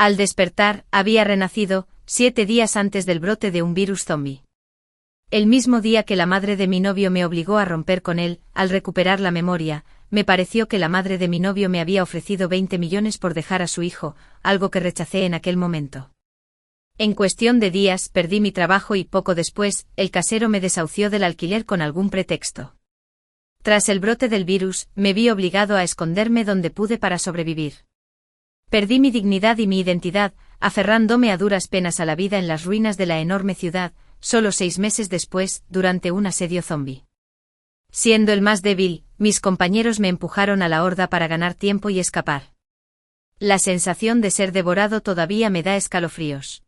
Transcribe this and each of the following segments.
Al despertar, había renacido, 7 días antes del brote de un virus zombie. El mismo día que la madre de mi novio me obligó a romper con él, al recuperar la memoria, me pareció que la madre de mi novio me había ofrecido 20 millones por dejar a su hijo, algo que rechacé en aquel momento. En cuestión de días perdí mi trabajo y poco después, el casero me desahució del alquiler con algún pretexto. Tras el brote del virus, me vi obligado a esconderme donde pude para sobrevivir. Perdí mi dignidad y mi identidad, aferrándome a duras penas a la vida en las ruinas de la enorme ciudad, solo 6 meses después, durante un asedio zombie. Siendo el más débil, mis compañeros me empujaron a la horda para ganar tiempo y escapar. La sensación de ser devorado todavía me da escalofríos.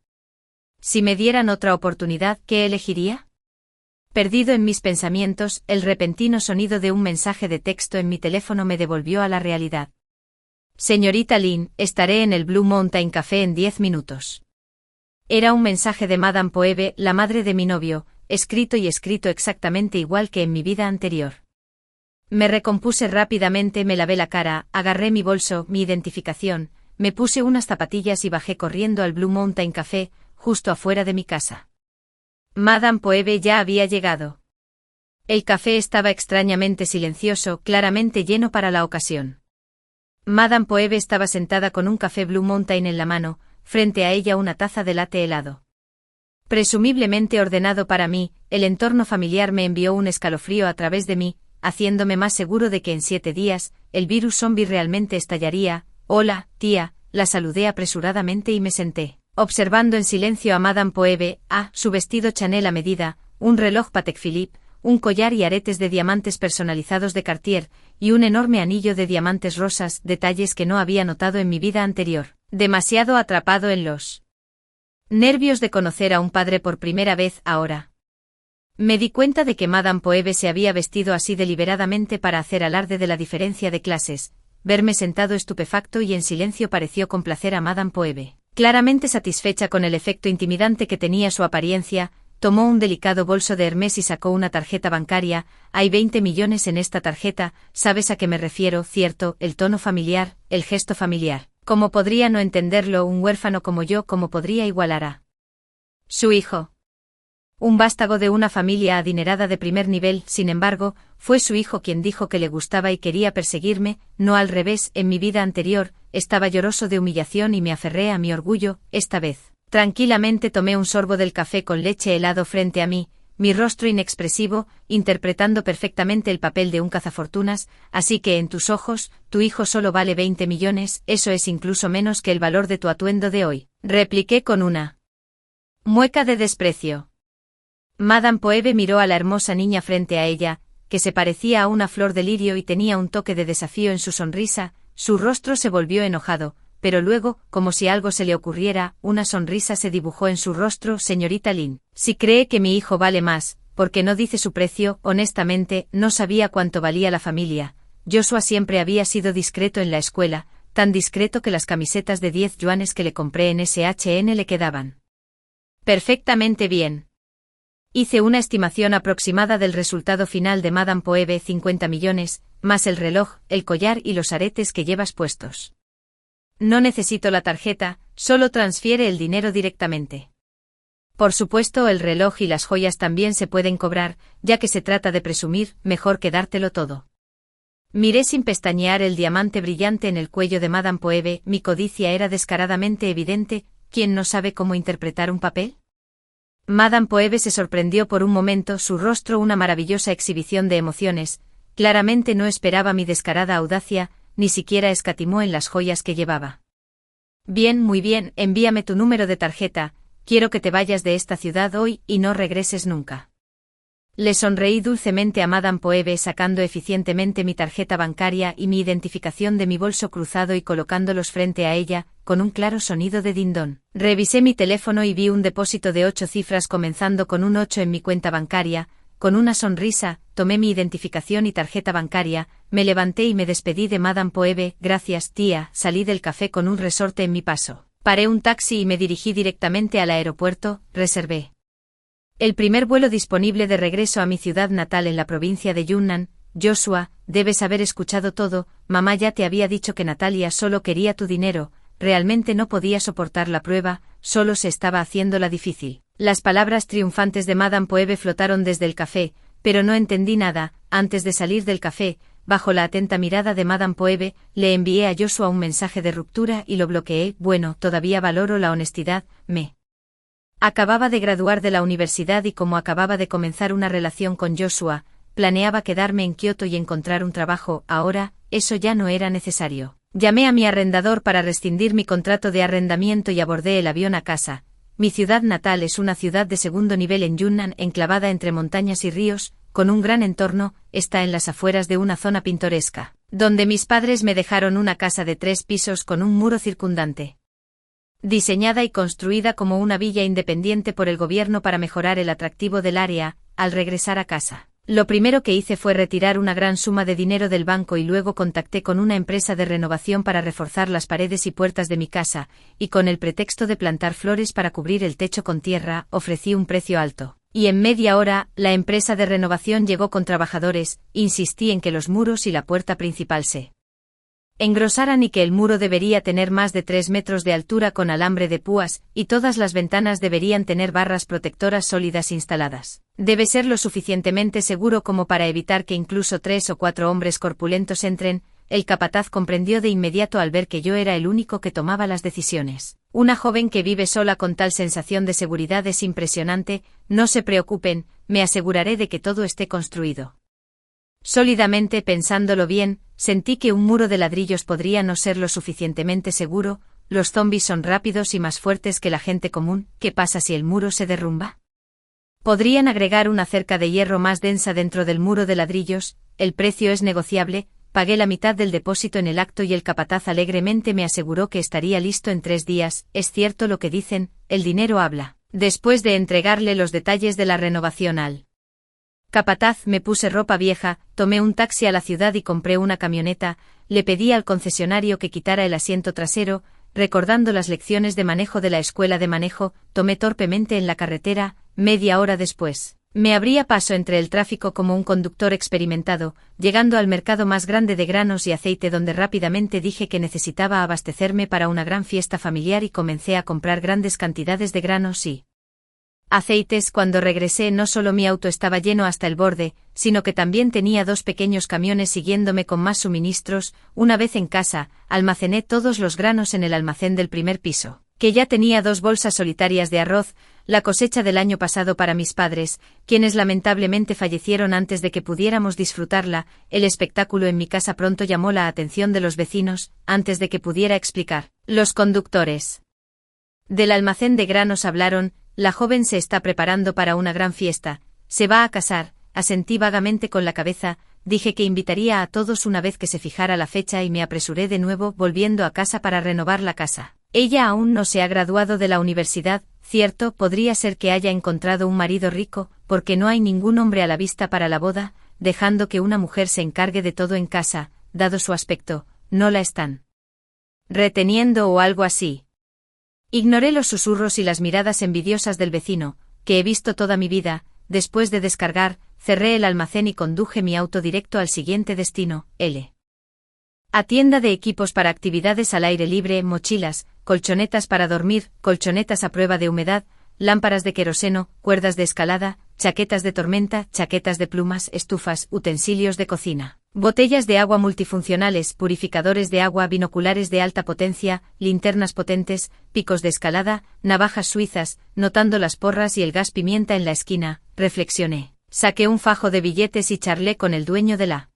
Si me dieran otra oportunidad, ¿qué elegiría? Perdido en mis pensamientos, el repentino sonido de un mensaje de texto en mi teléfono me devolvió a la realidad. Señorita Lin, estaré en el Blue Mountain Café en 10 minutos. Era un mensaje de Madame Poebe, la madre de mi novio, escrito exactamente igual que en mi vida anterior. Me recompuse rápidamente, me lavé la cara, agarré mi bolso, mi identificación, me puse unas zapatillas y bajé corriendo al Blue Mountain Café, justo afuera de mi casa. Madame Poebe ya había llegado. El café estaba extrañamente silencioso, claramente lleno para la ocasión. Madame Poebe estaba sentada con un café Blue Mountain en la mano, frente a ella una taza de latte helado. Presumiblemente ordenado para mí, el entorno familiar me envió un escalofrío a través de mí, haciéndome más seguro de que en 7 días, el virus zombie realmente estallaría. Hola, tía, la saludé apresuradamente y me senté, observando en silencio a Madame Poebe, su vestido Chanel a medida, un reloj Patek Philippe, un collar y aretes de diamantes personalizados de Cartier, y un enorme anillo de diamantes rosas, detalles que no había notado en mi vida anterior, demasiado atrapado en los nervios de conocer a un padre por primera vez ahora. Me di cuenta de que Madame Poebe se había vestido así deliberadamente para hacer alarde de la diferencia de clases. Verme sentado estupefacto y en silencio pareció complacer a Madame Poebe. Claramente satisfecha con el efecto intimidante que tenía su apariencia, tomó un delicado bolso de Hermès y sacó una tarjeta bancaria. Hay 20 millones en esta tarjeta, ¿sabes a qué me refiero? Cierto, el tono familiar, el gesto familiar. ¿Cómo podría no entenderlo un huérfano como yo? ¿Cómo podría igualar a su hijo? Un vástago de una familia adinerada de primer nivel, sin embargo, fue su hijo quien dijo que le gustaba y quería perseguirme, no al revés. En mi vida anterior, estaba lloroso de humillación y me aferré a mi orgullo. Esta vez, tranquilamente tomé un sorbo del café con leche helado frente a mí, mi rostro inexpresivo, interpretando perfectamente el papel de un cazafortunas. Así que en tus ojos, tu hijo solo vale 20 millones, eso es incluso menos que el valor de tu atuendo de hoy, repliqué con una mueca de desprecio. Madame Poebe miró a la hermosa niña frente a ella, que se parecía a una flor de lirio y tenía un toque de desafío en su sonrisa. Su rostro se volvió enojado, pero luego, como si algo se le ocurriera, una sonrisa se dibujó en su rostro. Señorita Lin, si cree que mi hijo vale más, ¿por qué no dice su precio? Honestamente, no sabía cuánto valía la familia. Joshua siempre había sido discreto en la escuela, tan discreto que las camisetas de 10 yuanes que le compré en SHN le quedaban perfectamente bien. Hice una estimación aproximada del resultado final de Madame Poebe: 50 millones, más el reloj, el collar y los aretes que llevas puestos. No necesito la tarjeta, solo transfiere el dinero directamente. Por supuesto, el reloj y las joyas también se pueden cobrar, ya que se trata de presumir, mejor que dártelo todo. Miré sin pestañear el diamante brillante en el cuello de Madame Poebe. Mi codicia era descaradamente evidente. ¿Quién no sabe cómo interpretar un papel? Madame Poebe se sorprendió por un momento, su rostro una maravillosa exhibición de emociones. Claramente no esperaba mi descarada audacia, ni siquiera escatimó en las joyas que llevaba. Bien, muy bien, envíame tu número de tarjeta, quiero que te vayas de esta ciudad hoy y no regreses nunca. Le sonreí dulcemente a Madame Poebe sacando eficientemente mi tarjeta bancaria y mi identificación de mi bolso cruzado y colocándolos frente a ella, con un claro sonido de dindón. Revisé mi teléfono y vi un depósito de 8 cifras comenzando con un 8 en mi cuenta bancaria. Con una sonrisa, tomé mi identificación y tarjeta bancaria, me levanté y me despedí de Madame Poebe. Gracias, tía. Salí del café con un resorte en mi paso. Paré un taxi y me dirigí directamente al aeropuerto. Reservé el primer vuelo disponible de regreso a mi ciudad natal en la provincia de Yunnan. Joshua, debes haber escuchado todo. Mamá ya te había dicho que Natalia solo quería tu dinero, realmente no podía soportar la prueba, solo se estaba haciéndola difícil. Las palabras triunfantes de Madame Poebe flotaron desde el café, pero no entendí nada. Antes de salir del café, bajo la atenta mirada de Madame Poebe, le envié a Joshua un mensaje de ruptura y lo bloqueé. Bueno, todavía valoro la honestidad. Acababa de graduar de la universidad y como acababa de comenzar una relación con Joshua, planeaba quedarme en Kioto y encontrar un trabajo. Ahora, eso ya no era necesario. Llamé a mi arrendador para rescindir mi contrato de arrendamiento y abordé el avión a casa. Mi ciudad natal es una ciudad de segundo nivel en Yunnan, enclavada entre montañas y ríos, con un gran entorno. Está en las afueras de una zona pintoresca, donde mis padres me dejaron una casa de 3 pisos con un muro circundante. Diseñada y construida como una villa independiente por el gobierno para mejorar el atractivo del área. Al regresar a casa, lo primero que hice fue retirar una gran suma de dinero del banco y luego contacté con una empresa de renovación para reforzar las paredes y puertas de mi casa, y con el pretexto de plantar flores para cubrir el techo con tierra, ofrecí un precio alto. Y en media hora, la empresa de renovación llegó con trabajadores. Insistí en que los muros y la puerta principal se engrosaran y que el muro debería tener más de 3 metros de altura con alambre de púas, y todas las ventanas deberían tener barras protectoras sólidas instaladas. Debe ser lo suficientemente seguro como para evitar que incluso 3 o 4 hombres corpulentos entren. El capataz comprendió de inmediato al ver que yo era el único que tomaba las decisiones. Una joven que vive sola con tal sensación de seguridad es impresionante. No se preocupen, me aseguraré de que todo esté construido sólidamente. Pensándolo bien, sentí que un muro de ladrillos podría no ser lo suficientemente seguro. Los zombies son rápidos y más fuertes que la gente común. ¿Qué pasa si el muro se derrumba? Podrían agregar una cerca de hierro más densa dentro del muro de ladrillos. El precio es negociable. Pagué la mitad del depósito en el acto y el capataz alegremente me aseguró que estaría listo en 3 días. Es cierto lo que dicen, el dinero habla. Después de entregarle los detalles de la renovación al capataz, me puse ropa vieja, tomé un taxi a la ciudad y compré una camioneta. Le pedí al concesionario que quitara el asiento trasero. Recordando las lecciones de manejo de la escuela de manejo, tomé torpemente en la carretera. Media hora después, me abría paso entre el tráfico como un conductor experimentado, llegando al mercado más grande de granos y aceite, donde rápidamente dije que necesitaba abastecerme para una gran fiesta familiar y comencé a comprar grandes cantidades de granos y aceites. Cuando regresé, no solo mi auto estaba lleno hasta el borde, sino que también tenía 2 pequeños camiones siguiéndome con más suministros. Una vez en casa, almacené todos los granos en el almacén del primer piso, que ya tenía 2 bolsas solitarias de arroz, la cosecha del año pasado para mis padres, quienes lamentablemente fallecieron antes de que pudiéramos disfrutarla. El espectáculo en mi casa pronto llamó la atención de los vecinos. Antes de que pudiera explicar, los conductores del almacén de granos hablaron. La joven se está preparando para una gran fiesta. Se va a casar. Asentí vagamente con la cabeza. Dije que invitaría a todos una vez que se fijara la fecha y me apresuré de nuevo, volviendo a casa para renovar la casa. Ella aún no se ha graduado de la universidad. Cierto, podría ser que haya encontrado un marido rico, porque no hay ningún hombre a la vista para la boda. Dejando que una mujer se encargue de todo en casa, dado su aspecto, no la están reteniendo o algo así. Ignoré los susurros y las miradas envidiosas del vecino, que he visto toda mi vida. Después de descargar, cerré el almacén y conduje mi auto directo al siguiente destino, a tienda de equipos para actividades al aire libre, mochilas, colchonetas para dormir, colchonetas a prueba de humedad, lámparas de queroseno, cuerdas de escalada, chaquetas de tormenta, chaquetas de plumas, estufas, utensilios de cocina, botellas de agua multifuncionales, purificadores de agua, binoculares de alta potencia, linternas potentes, picos de escalada, navajas suizas. Notando las porras y el gas pimienta en la esquina, reflexioné. Saqué un fajo de billetes y charlé con el dueño de la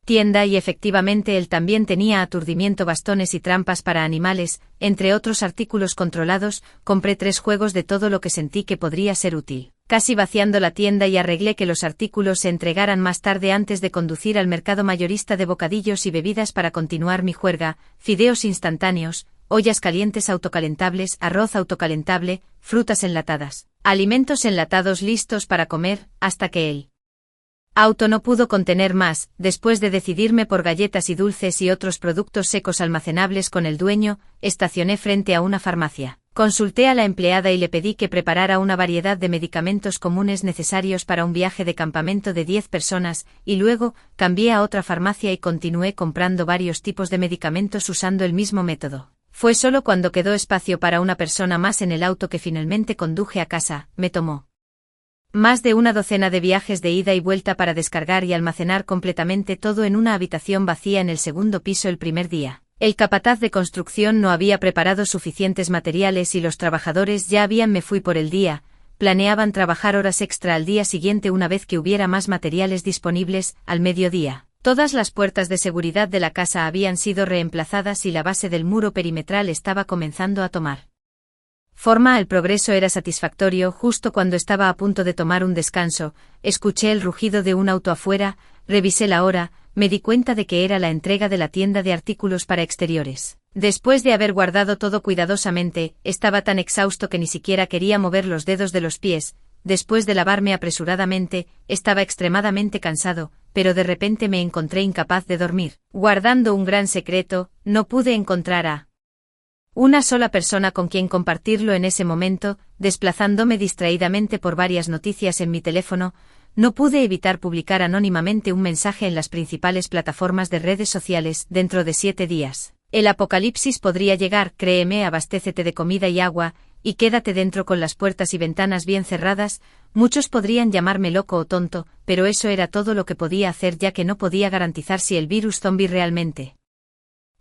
tienda y efectivamente él también tenía aturdimiento, bastones y trampas para animales, entre otros artículos controlados. Compré 3 juegos de todo lo que sentí que podría ser útil, casi vaciando la tienda, y arreglé que los artículos se entregaran más tarde antes de conducir al mercado mayorista de bocadillos y bebidas para continuar mi juerga. Fideos instantáneos, ollas calientes autocalentables, arroz autocalentable, frutas enlatadas, alimentos enlatados listos para comer, hasta que el auto no pudo contener más. Después de decidirme por galletas y dulces y otros productos secos almacenables con el dueño, estacioné frente a una farmacia. Consulté a la empleada y le pedí que preparara una variedad de medicamentos comunes necesarios para un viaje de campamento de 10 personas, y luego cambié a otra farmacia y continué comprando varios tipos de medicamentos usando el mismo método. Fue solo cuando quedó espacio para una persona más en el auto que finalmente conduje a casa. Me tomó más de una docena de viajes de ida y vuelta para descargar y almacenar completamente todo en una habitación vacía en el segundo piso el primer día. El capataz de construcción no había preparado suficientes materiales y los trabajadores ya me fui por el día. Planeaban trabajar horas extra al día siguiente una vez que hubiera más materiales disponibles, al mediodía. Todas las puertas de seguridad de la casa habían sido reemplazadas y la base del muro perimetral estaba comenzando a tomar forma. El progreso era satisfactorio. Justo cuando estaba a punto de tomar un descanso, escuché el rugido de un auto afuera, revisé la hora, me di cuenta de que era la entrega de la tienda de artículos para exteriores. Después de haber guardado todo cuidadosamente, estaba tan exhausto que ni siquiera quería mover los dedos de los pies. Después de lavarme apresuradamente, estaba extremadamente cansado, pero de repente me encontré incapaz de dormir. Guardando un gran secreto, no pude encontrar a una sola persona con quien compartirlo en ese momento. Desplazándome distraídamente por varias noticias en mi teléfono, no pude evitar publicar anónimamente un mensaje en las principales plataformas de redes sociales. Dentro de 7 días, el apocalipsis podría llegar. Créeme, abastécete de comida y agua, y quédate dentro con las puertas y ventanas bien cerradas. Muchos podrían llamarme loco o tonto, pero eso era todo lo que podía hacer, ya que no podía garantizar si el virus zombie realmente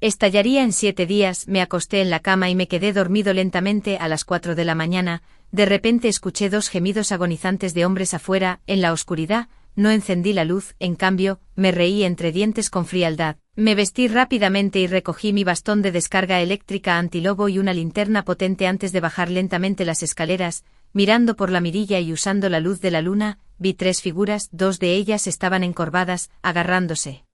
estallaría en 7 días. Me acosté en la cama y me quedé dormido lentamente. A las 4 de la mañana, de repente escuché 2 gemidos agonizantes de hombres afuera. En la oscuridad, no encendí la luz, en cambio, me reí entre dientes con frialdad. Me vestí rápidamente y recogí mi bastón de descarga eléctrica antilobo y una linterna potente antes de bajar lentamente las escaleras. Mirando por la mirilla y usando la luz de la luna, vi 3 figuras. 2 de ellas estaban encorvadas, agarrándose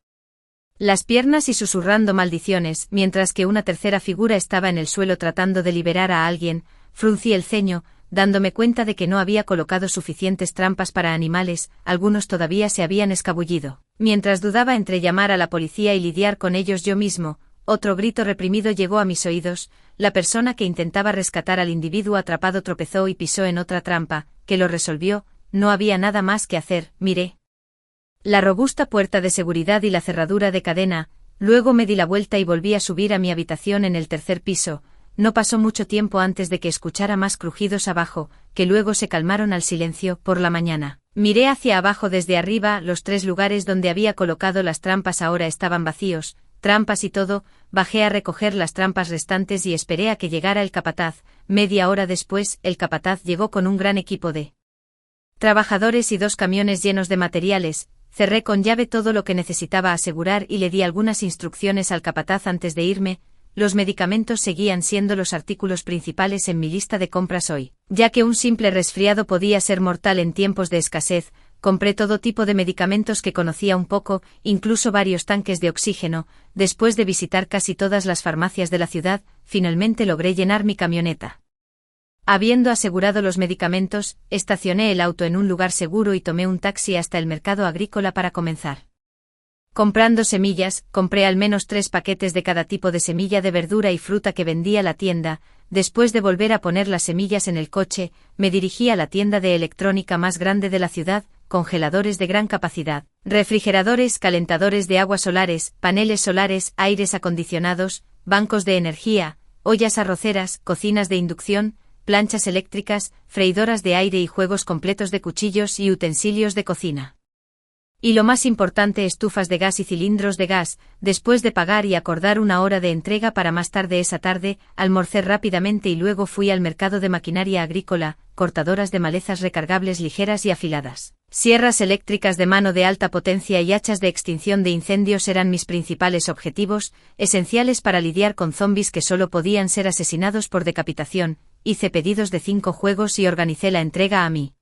las piernas y susurrando maldiciones, mientras que una tercera figura estaba en el suelo tratando de liberar a alguien. Fruncí el ceño, dándome cuenta de que no había colocado suficientes trampas para animales. Algunos todavía se habían escabullido. Mientras dudaba entre llamar a la policía y lidiar con ellos yo mismo, otro grito reprimido llegó a mis oídos. La persona que intentaba rescatar al individuo atrapado tropezó y pisó en otra trampa, que lo resolvió. No había nada más que hacer. Miré la robusta puerta de seguridad y la cerradura de cadena, luego me di la vuelta y volví a subir a mi habitación en el 3er piso. No pasó mucho tiempo antes de que escuchara más crujidos abajo, que luego se calmaron al silencio. Por la mañana, miré hacia abajo desde arriba. Los 3 lugares donde había colocado las trampas ahora estaban vacíos, trampas y todo. Bajé a recoger las trampas restantes y esperé a que llegara el capataz. Media hora después, el capataz llegó con un gran equipo de trabajadores y 2 camiones llenos de materiales. Cerré con llave todo lo que necesitaba asegurar y le di algunas instrucciones al capataz antes de irme. Los medicamentos seguían siendo los artículos principales en mi lista de compras hoy, ya que un simple resfriado podía ser mortal en tiempos de escasez. Compré todo tipo de medicamentos que conocía un poco, incluso varios tanques de oxígeno. Después de visitar casi todas las farmacias de la ciudad, finalmente logré llenar mi camioneta. Habiendo asegurado los medicamentos, estacioné el auto en un lugar seguro y tomé un taxi hasta el mercado agrícola para comenzar. Comprando semillas, compré al menos 3 paquetes de cada tipo de semilla de verdura y fruta que vendía la tienda. Después de volver a poner las semillas en el coche, me dirigí a la tienda de electrónica más grande de la ciudad. Congeladores de gran capacidad, refrigeradores, calentadores de aguas solares, paneles solares, aires acondicionados, bancos de energía, ollas arroceras, cocinas de inducción, planchas eléctricas, freidoras de aire y juegos completos de cuchillos y utensilios de cocina. Y lo más importante, estufas de gas y cilindros de gas. Después de pagar y acordar una hora de entrega para más tarde esa tarde, almorcé rápidamente y luego fui al mercado de maquinaria agrícola. Cortadoras de malezas recargables ligeras y afiladas, sierras eléctricas de mano de alta potencia y hachas de extinción de incendios eran mis principales objetivos, esenciales para lidiar con zombis que solo podían ser asesinados por decapitación. Hice pedidos de 5 juegos y organicé la entrega a mi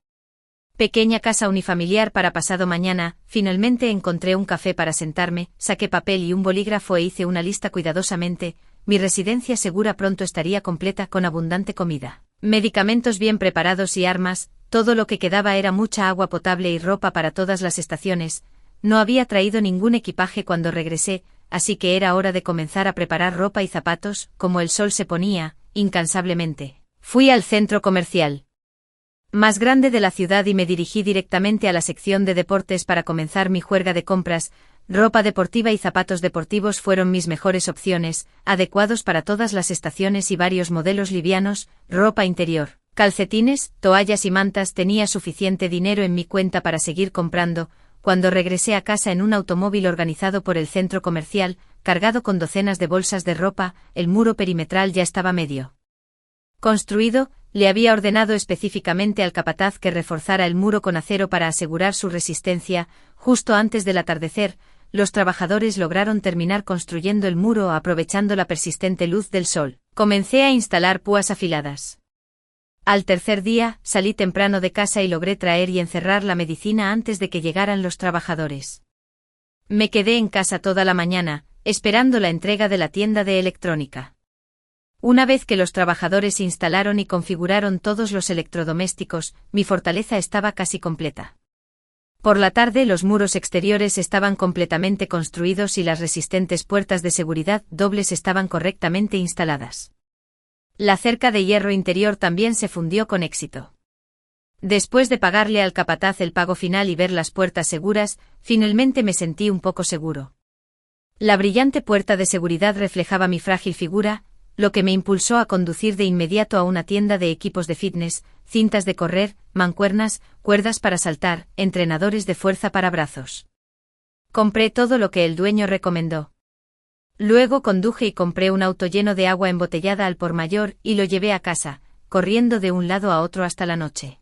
pequeña casa unifamiliar para pasado mañana. Finalmente encontré un café para sentarme, saqué papel y un bolígrafo e hice una lista cuidadosamente. Mi residencia segura pronto estaría completa con abundante comida, medicamentos bien preparados y armas. Todo lo que quedaba era mucha agua potable y ropa para todas las estaciones. No había traído ningún equipaje cuando regresé, así que era hora de comenzar a preparar ropa y zapatos. Como el sol se ponía, incansablemente, fui al centro comercial más grande de la ciudad y me dirigí directamente a la sección de deportes para comenzar mi juerga de compras. ropa deportiva y zapatos deportivos fueron mis mejores opciones, adecuados para todas las estaciones y varios modelos livianos, ropa interior, calcetines, toallas y mantas. Tenía suficiente dinero en mi cuenta para seguir comprando. Cuando regresé a casa en un automóvil organizado por el centro comercial, cargado con docenas de bolsas de ropa, el muro perimetral ya estaba medio construido. Le había ordenado específicamente al capataz que reforzara el muro con acero para asegurar su resistencia. Justo antes del atardecer, los trabajadores lograron terminar construyendo el muro aprovechando la persistente luz del sol. Comencé a instalar púas afiladas. Al tercer día, salí temprano de casa y logré traer y encerrar la medicina antes de que llegaran los trabajadores. Me quedé en casa toda la mañana, esperando la entrega de la tienda de electrónica. Una vez que los trabajadores instalaron y configuraron todos los electrodomésticos, mi fortaleza estaba casi completa. Por la tarde los muros exteriores estaban completamente construidos y las resistentes puertas de seguridad dobles estaban correctamente instaladas. La cerca de hierro interior también se fundió con éxito. Después de pagarle al capataz el pago final y ver las puertas seguras, finalmente me sentí un poco seguro. La brillante puerta de seguridad reflejaba mi frágil figura, lo que me impulsó a conducir de inmediato a una tienda de equipos de fitness, cintas de correr, mancuernas, cuerdas para saltar, entrenadores de fuerza para brazos. Compré todo lo que el dueño recomendó. Luego conduje y compré un auto lleno de agua embotellada al por mayor y lo llevé a casa, corriendo de un lado a otro hasta la noche.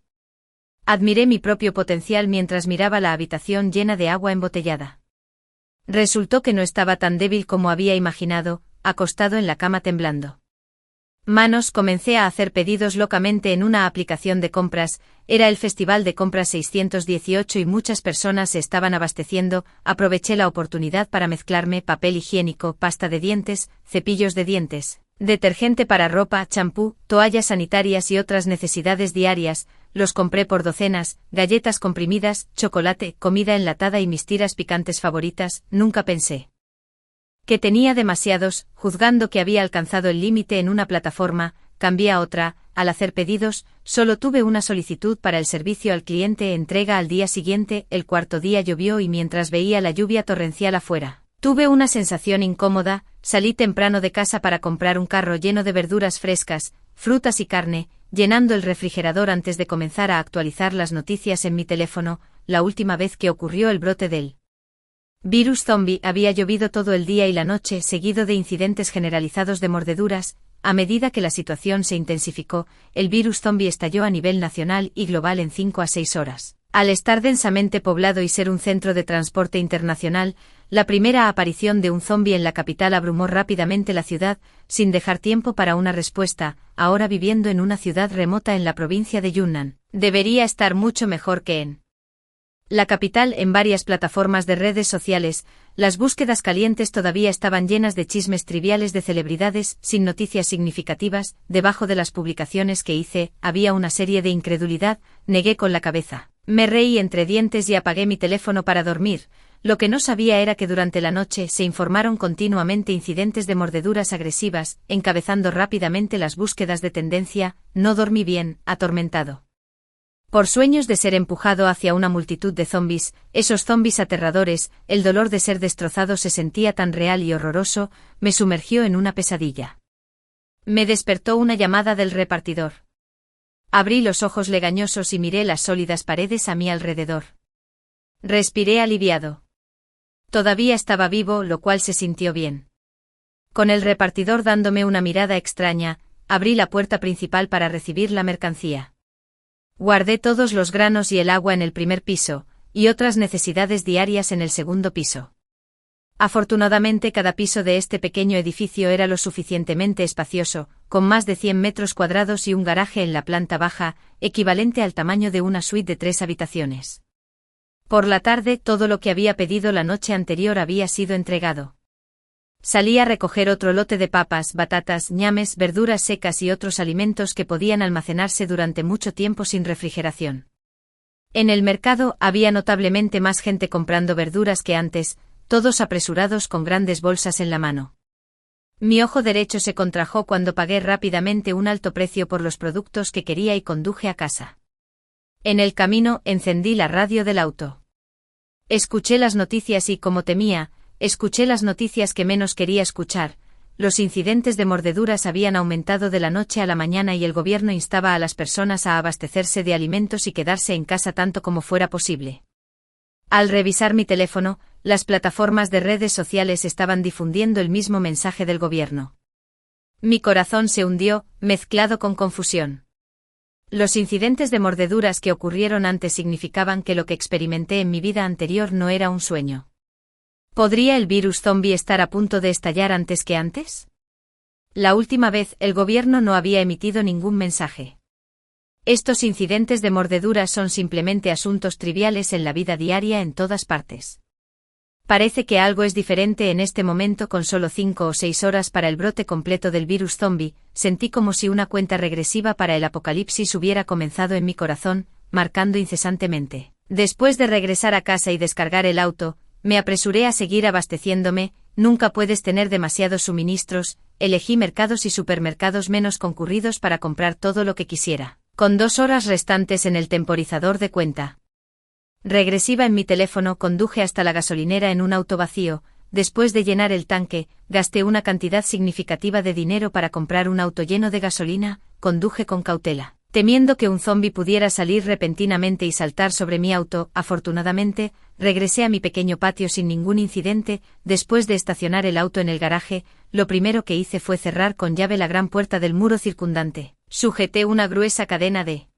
Admiré mi propio potencial mientras miraba la habitación llena de agua embotellada. Resultó que no estaba tan débil como había imaginado, acostado en la cama temblando. Comencé a hacer pedidos locamente en una aplicación de compras. Era el Festival de Compras 618 y muchas personas se estaban abasteciendo. Aproveché la oportunidad para mezclarme papel higiénico, pasta de dientes, cepillos de dientes, detergente para ropa, champú, toallas sanitarias y otras necesidades diarias. Los compré por docenas, galletas comprimidas, chocolate, comida enlatada y mis tiras picantes favoritas. Nunca pensé que tenía demasiados. Juzgando que había alcanzado el límite en una plataforma, cambié a otra. Al hacer pedidos, solo tuve una solicitud para el servicio al cliente entrega al día siguiente. El cuarto día llovió y mientras veía la lluvia torrencial afuera, tuve una sensación incómoda. Salí temprano de casa para comprar un carro lleno de verduras frescas, frutas y carne, llenando el refrigerador antes de comenzar a actualizar las noticias en mi teléfono. La última vez que ocurrió el brote del virus zombie había llovido todo el día y la noche, seguido de incidentes generalizados de mordeduras. A medida que la situación se intensificó, el virus zombie estalló a nivel nacional y global en 5 a 6 horas. Al estar densamente poblado y ser un centro de transporte internacional, la primera aparición de un zombie en la capital abrumó rápidamente la ciudad, sin dejar tiempo para una respuesta. Ahora viviendo en una ciudad remota en la provincia de Yunnan, debería estar mucho mejor que en la capital. En varias plataformas de redes sociales, las búsquedas calientes todavía estaban llenas de chismes triviales de celebridades, sin noticias significativas. Debajo de las publicaciones que hice, había una serie de incredulidad. Negué con la cabeza. Me reí entre dientes y apagué mi teléfono para dormir. Lo que no sabía era que durante la noche se informaron continuamente incidentes de mordeduras agresivas, encabezando rápidamente las búsquedas de tendencia. No dormí bien, atormentado por sueños de ser empujado hacia una multitud de zombies, esos zombies aterradores. El dolor de ser destrozado se sentía tan real y horroroso. Me sumergió en una pesadilla. Me despertó una llamada del repartidor. Abrí los ojos legañosos y miré las sólidas paredes a mi alrededor. Respiré aliviado. Todavía estaba vivo, lo cual se sintió bien. Con el repartidor dándome una mirada extraña, abrí la puerta principal para recibir la mercancía. Guardé todos los granos y el agua en el primer piso, y otras necesidades diarias en el segundo piso. Afortunadamente cada piso de este pequeño edificio era lo suficientemente espacioso, con más de 100 metros cuadrados y un garaje en la planta baja, equivalente al tamaño de una suite de 3 habitaciones. Por la tarde todo lo que había pedido la noche anterior había sido entregado. Salí a recoger otro lote de papas, batatas, ñames, verduras secas y otros alimentos que podían almacenarse durante mucho tiempo sin refrigeración. En el mercado había notablemente más gente comprando verduras que antes, todos apresurados con grandes bolsas en la mano. Mi ojo derecho se contrajo cuando pagué rápidamente un alto precio por los productos que quería y conduje a casa. En el camino encendí la radio del auto. Escuché las noticias y, como temía, escuché las noticias que menos quería escuchar. Los incidentes de mordeduras habían aumentado de la noche a la mañana y el gobierno instaba a las personas a abastecerse de alimentos y quedarse en casa tanto como fuera posible. Al revisar mi teléfono, las plataformas de redes sociales estaban difundiendo el mismo mensaje del gobierno. Mi corazón se hundió, mezclado con confusión. Los incidentes de mordeduras que ocurrieron antes significaban que lo que experimenté en mi vida anterior no era un sueño. ¿Podría el virus zombie estar a punto de estallar antes que antes? La última vez, el gobierno no había emitido ningún mensaje. Estos incidentes de mordeduras son simplemente asuntos triviales en la vida diaria en todas partes. Parece que algo es diferente en este momento. Con solo 5 o 6 horas para el brote completo del virus zombie, sentí como si una cuenta regresiva para el apocalipsis hubiera comenzado en mi corazón, marcando incesantemente. Después de regresar a casa y descargar el auto, me apresuré a seguir abasteciéndome. Nunca puedes tener demasiados suministros. Elegí mercados y supermercados menos concurridos para comprar todo lo que quisiera. Con 2 horas restantes en el temporizador de cuenta regresiva en mi teléfono, conduje hasta la gasolinera en un auto vacío. Después de llenar el tanque, gasté una cantidad significativa de dinero para comprar un auto lleno de gasolina. Conduje con cautela, temiendo que un zombi pudiera salir repentinamente y saltar sobre mi auto. Afortunadamente, regresé a mi pequeño patio sin ningún incidente. Después de estacionar el auto en el garaje, lo primero que hice fue cerrar con llave la gran puerta del muro circundante. Sujeté una gruesa cadena de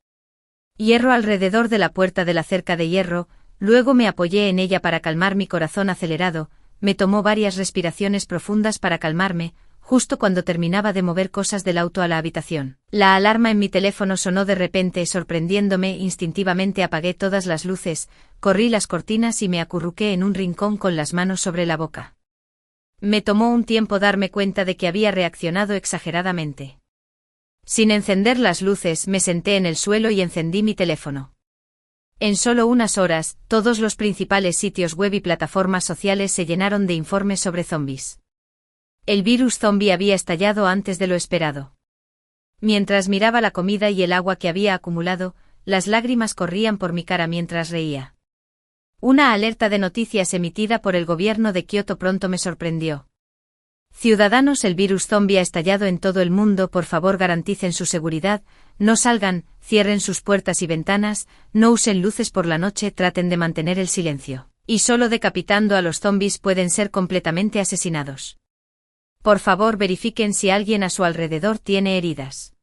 hierro alrededor de la puerta de la cerca de hierro, luego me apoyé en ella para calmar mi corazón acelerado. Me tomó varias respiraciones profundas para calmarme. Justo cuando terminaba de mover cosas del auto a la habitación, la alarma en mi teléfono sonó de repente, sorprendiéndome. Instintivamente apagué todas las luces, corrí las cortinas y me acurruqué en un rincón con las manos sobre la boca. Me tomó un tiempo darme cuenta de que había reaccionado exageradamente. Sin encender las luces, me senté en el suelo y encendí mi teléfono. En solo unas horas, todos los principales sitios web y plataformas sociales se llenaron de informes sobre zombies. El virus zombie había estallado antes de lo esperado. Mientras miraba la comida y el agua que había acumulado, las lágrimas corrían por mi cara mientras reía. Una alerta de noticias emitida por el gobierno de Kioto pronto me sorprendió. Ciudadanos, el virus zombie ha estallado en todo el mundo. Por favor, garanticen su seguridad, no salgan, cierren sus puertas y ventanas, no usen luces por la noche, traten de mantener el silencio. Y solo decapitando a los zombies pueden ser completamente asesinados. Por favor, verifiquen si alguien a su alrededor tiene heridas.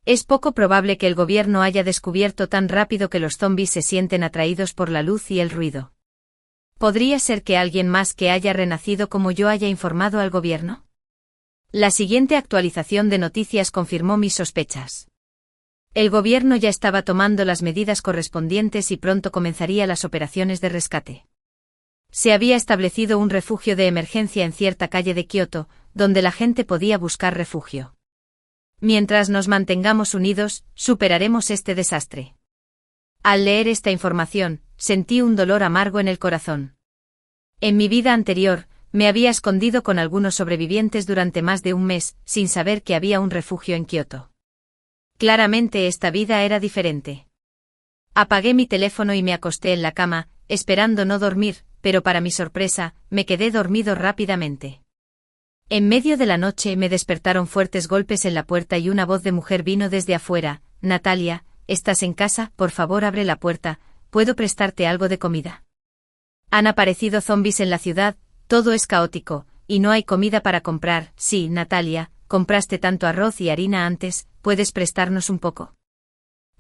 Es poco probable que el gobierno haya descubierto tan rápido que los zombies se sienten atraídos por la luz y el ruido. ¿Podría ser que alguien más que haya renacido como yo haya informado al gobierno? La siguiente actualización de noticias confirmó mis sospechas. El gobierno ya estaba tomando las medidas correspondientes y pronto comenzaría las operaciones de rescate. Se había establecido un refugio de emergencia en cierta calle de Kioto, donde la gente podía buscar refugio. Mientras nos mantengamos unidos, superaremos este desastre. Al leer esta información, sentí un dolor amargo en el corazón. En mi vida anterior, me había escondido con algunos sobrevivientes durante más de un mes, sin saber que había un refugio en Kioto. Claramente esta vida era diferente. Apagué mi teléfono y me acosté en la cama, esperando no dormir, pero para mi sorpresa, me quedé dormido rápidamente. En medio de la noche me despertaron fuertes golpes en la puerta y una voz de mujer vino desde afuera. Natalia, ¿estás en casa? Por favor, abre la puerta, ¿puedo prestarte algo de comida? Han aparecido zombies en la ciudad, todo es caótico, y no hay comida para comprar. Sí, Natalia, compraste tanto arroz y harina antes, ¿puedes prestarnos un poco?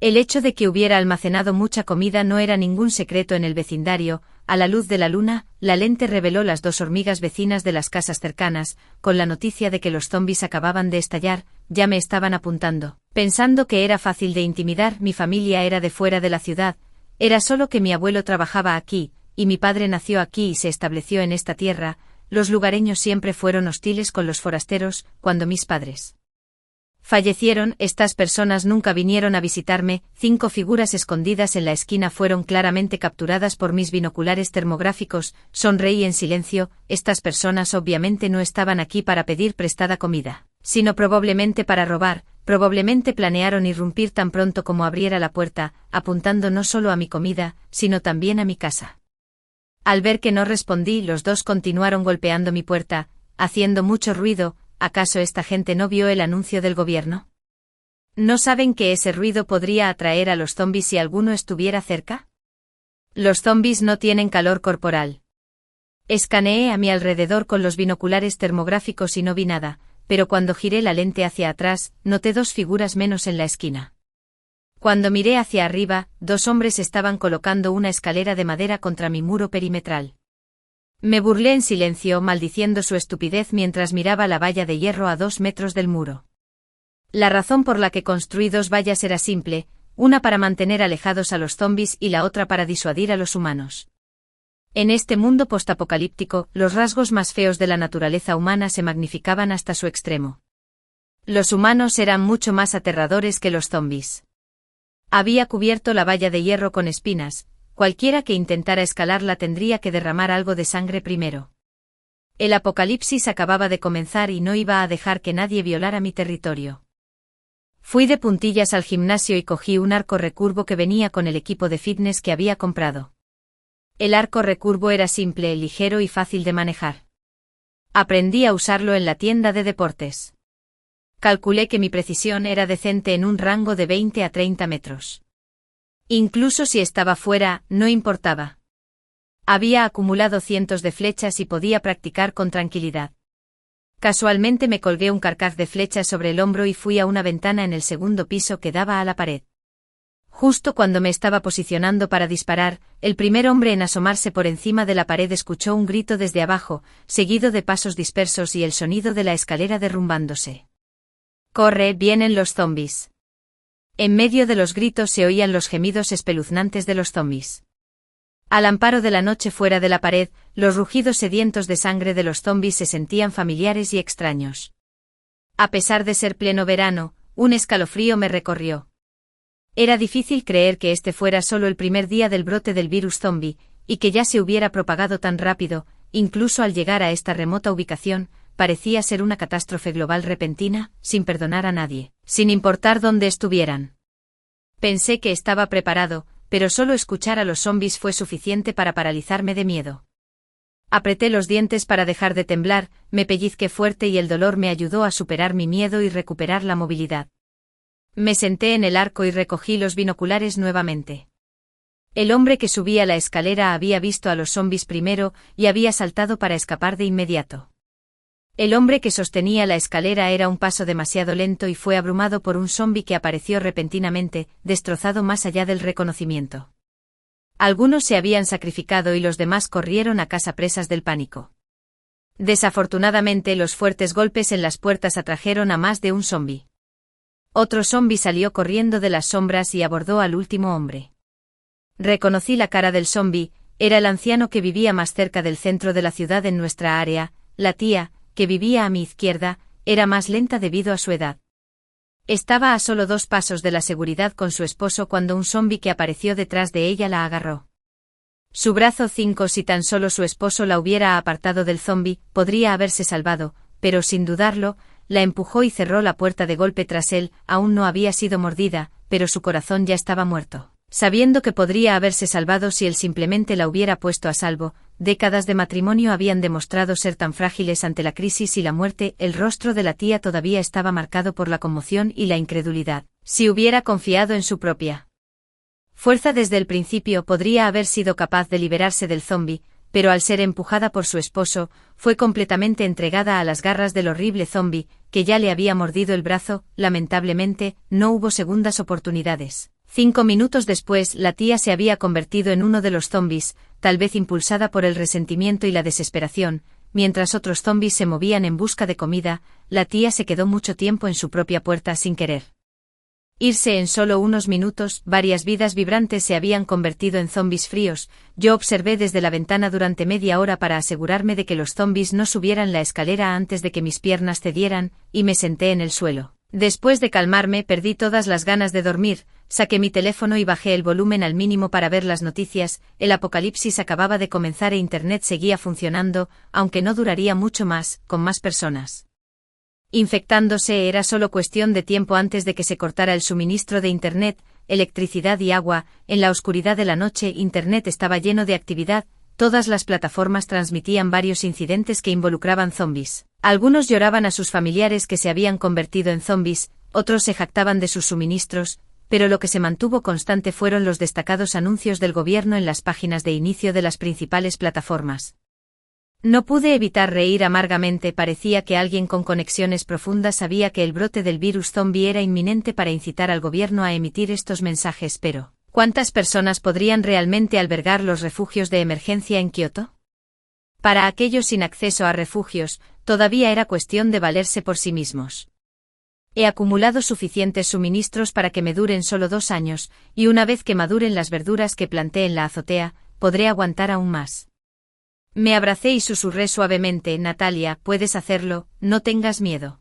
El hecho de que hubiera almacenado mucha comida no era ningún secreto en el vecindario. A la luz de la luna, la lente reveló las 2 hormigas vecinas de las casas cercanas. Con la noticia de que los zombies acababan de estallar, ya me estaban apuntando. Pensando que era fácil de intimidar, mi familia era de fuera de la ciudad, era solo que mi abuelo trabajaba aquí, y mi padre nació aquí y se estableció en esta tierra. Los lugareños siempre fueron hostiles con los forasteros. Cuando mis padres fallecieron, estas personas nunca vinieron a visitarme. 5 figuras escondidas en la esquina fueron claramente capturadas por mis binoculares termográficos. Sonreí en silencio. Estas personas obviamente no estaban aquí para pedir prestada comida, sino probablemente para robar. Probablemente planearon irrumpir tan pronto como abriera la puerta, apuntando no solo a mi comida, sino también a mi casa. Al ver que no respondí, los dos continuaron golpeando mi puerta, haciendo mucho ruido. ¿Acaso esta gente no vio el anuncio del gobierno? ¿No saben que ese ruido podría atraer a los zombies si alguno estuviera cerca? Los zombies no tienen calor corporal. Escaneé a mi alrededor con los binoculares termográficos y no vi nada, pero cuando giré la lente hacia atrás, noté dos figuras menos en la esquina. Cuando miré hacia arriba, dos hombres estaban colocando una escalera de madera contra mi muro perimetral. Me burlé en silencio, maldiciendo su estupidez mientras miraba la valla de hierro a 2 metros del muro. La razón por la que construí dos vallas era simple, una para mantener alejados a los zombies y la otra para disuadir a los humanos. En este mundo postapocalíptico, los rasgos más feos de la naturaleza humana se magnificaban hasta su extremo. Los humanos eran mucho más aterradores que los zombies. Había cubierto la valla de hierro con espinas, cualquiera que intentara escalarla tendría que derramar algo de sangre primero. El apocalipsis acababa de comenzar y no iba a dejar que nadie violara mi territorio. Fui de puntillas al gimnasio y cogí un arco recurvo que venía con el equipo de fitness que había comprado. El arco recurvo era simple, ligero y fácil de manejar. Aprendí a usarlo en la tienda de deportes. Calculé que mi precisión era decente en un rango de 20 a 30 metros. Incluso si estaba fuera, no importaba. Había acumulado cientos de flechas y podía practicar con tranquilidad. Casualmente me colgué un carcaj de flechas sobre el hombro y fui a una ventana en el segundo piso que daba a la pared. Justo cuando me estaba posicionando para disparar, el primer hombre en asomarse por encima de la pared escuchó un grito desde abajo, seguido de pasos dispersos y el sonido de la escalera derrumbándose. «¡Corre, vienen los zombies!». En medio de los gritos se oían los gemidos espeluznantes de los zombies. Al amparo de la noche fuera de la pared, los rugidos sedientos de sangre de los zombies se sentían familiares y extraños. A pesar de ser pleno verano, un escalofrío me recorrió. Era difícil creer que este fuera solo el primer día del brote del virus zombie, y que ya se hubiera propagado tan rápido. Incluso al llegar a esta remota ubicación, parecía ser una catástrofe global repentina, sin perdonar a nadie, sin importar dónde estuvieran. Pensé que estaba preparado, pero solo escuchar a los zombies fue suficiente para paralizarme de miedo. Apreté los dientes para dejar de temblar, me pellizqué fuerte y el dolor me ayudó a superar mi miedo y recuperar la movilidad. Me senté en el arco y recogí los binoculares nuevamente. El hombre que subía la escalera había visto a los zombies primero y había saltado para escapar de inmediato. El hombre que sostenía la escalera era un paso demasiado lento y fue abrumado por un zombi que apareció repentinamente, destrozado más allá del reconocimiento. Algunos se habían sacrificado y los demás corrieron a casa presas del pánico. Desafortunadamente, los fuertes golpes en las puertas atrajeron a más de un zombi. Otro zombi salió corriendo de las sombras y abordó al último hombre. Reconocí la cara del zombi, era el anciano que vivía más cerca del centro de la ciudad en nuestra área. La tía, que vivía a mi izquierda, era más lenta debido a su edad. Estaba a solo 2 pasos de la seguridad con su esposo cuando un zombi que apareció detrás de ella la agarró. Su brazo 5, si tan solo su esposo la hubiera apartado del zombi, podría haberse salvado, pero sin dudarlo, la empujó y cerró la puerta de golpe tras él. Aún no había sido mordida, pero su corazón ya estaba muerto. Sabiendo que podría haberse salvado si él simplemente la hubiera puesto a salvo, décadas de matrimonio habían demostrado ser tan frágiles ante la crisis y la muerte. El rostro de la tía todavía estaba marcado por la conmoción y la incredulidad. Si hubiera confiado en su propia fuerza desde el principio, podría haber sido capaz de liberarse del zombi, pero al ser empujada por su esposo, fue completamente entregada a las garras del horrible zombi, que ya le había mordido el brazo. Lamentablemente, no hubo segundas oportunidades. 5 minutos después, la tía se había convertido en uno de los zombis, tal vez impulsada por el resentimiento y la desesperación. Mientras otros zombis se movían en busca de comida, la tía se quedó mucho tiempo en su propia puerta sin querer irse. En solo unos minutos, varias vidas vibrantes se habían convertido en zombis fríos. Yo observé desde la ventana durante media hora para asegurarme de que los zombis no subieran la escalera antes de que mis piernas cedieran, y me senté en el suelo. Después de calmarme, perdí todas las ganas de dormir, saqué mi teléfono y bajé el volumen al mínimo para ver las noticias. El apocalipsis acababa de comenzar e Internet seguía funcionando, aunque no duraría mucho más, con más personas infectándose. Era solo cuestión de tiempo antes de que se cortara el suministro de Internet, electricidad y agua. En la oscuridad de la noche, Internet estaba lleno de actividad, todas las plataformas transmitían varios incidentes que involucraban zombies. Algunos lloraban a sus familiares que se habían convertido en zombies, otros se jactaban de sus suministros, pero lo que se mantuvo constante fueron los destacados anuncios del gobierno en las páginas de inicio de las principales plataformas. No pude evitar reír amargamente. Parecía que alguien con conexiones profundas sabía que el brote del virus zombie era inminente para incitar al gobierno a emitir estos mensajes, pero ¿cuántas personas podrían realmente albergar los refugios de emergencia en Kioto? Para aquellos sin acceso a refugios, todavía era cuestión de valerse por sí mismos. He acumulado suficientes suministros para que me duren solo 2 años, y una vez que maduren las verduras que planté en la azotea, podré aguantar aún más. Me abracé y susurré suavemente: Natalia, puedes hacerlo, no tengas miedo.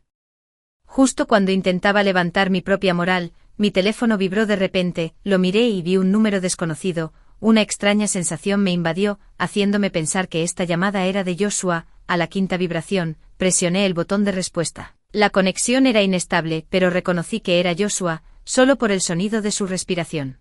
Justo cuando intentaba levantar mi propia moral, mi teléfono vibró de repente, lo miré y vi un número desconocido. Una extraña sensación me invadió, haciéndome pensar que esta llamada era de Joshua. A la 5ª vibración, presioné el botón de respuesta. La conexión era inestable, pero reconocí que era Joshua, solo por el sonido de su respiración.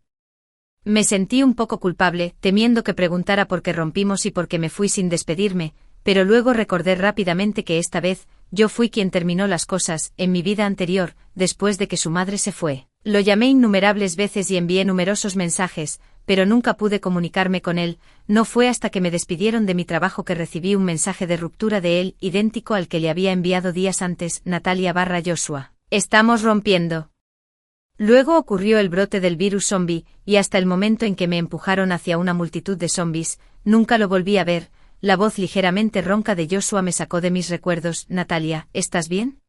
Me sentí un poco culpable, temiendo que preguntara por qué rompimos y por qué me fui sin despedirme, pero luego recordé rápidamente que esta vez, yo fui quien terminó las cosas, en mi vida anterior, después de que su madre se fue. Lo llamé innumerables veces y envié numerosos mensajes, pero nunca pude comunicarme con él. No fue hasta que me despidieron de mi trabajo que recibí un mensaje de ruptura de él, idéntico al que le había enviado días antes: Natalia/Joshua. Estamos rompiendo. Luego ocurrió el brote del virus zombie, y hasta el momento en que me empujaron hacia una multitud de zombies, nunca lo volví a ver. La voz ligeramente ronca de Joshua me sacó de mis recuerdos. Natalia, ¿estás bien?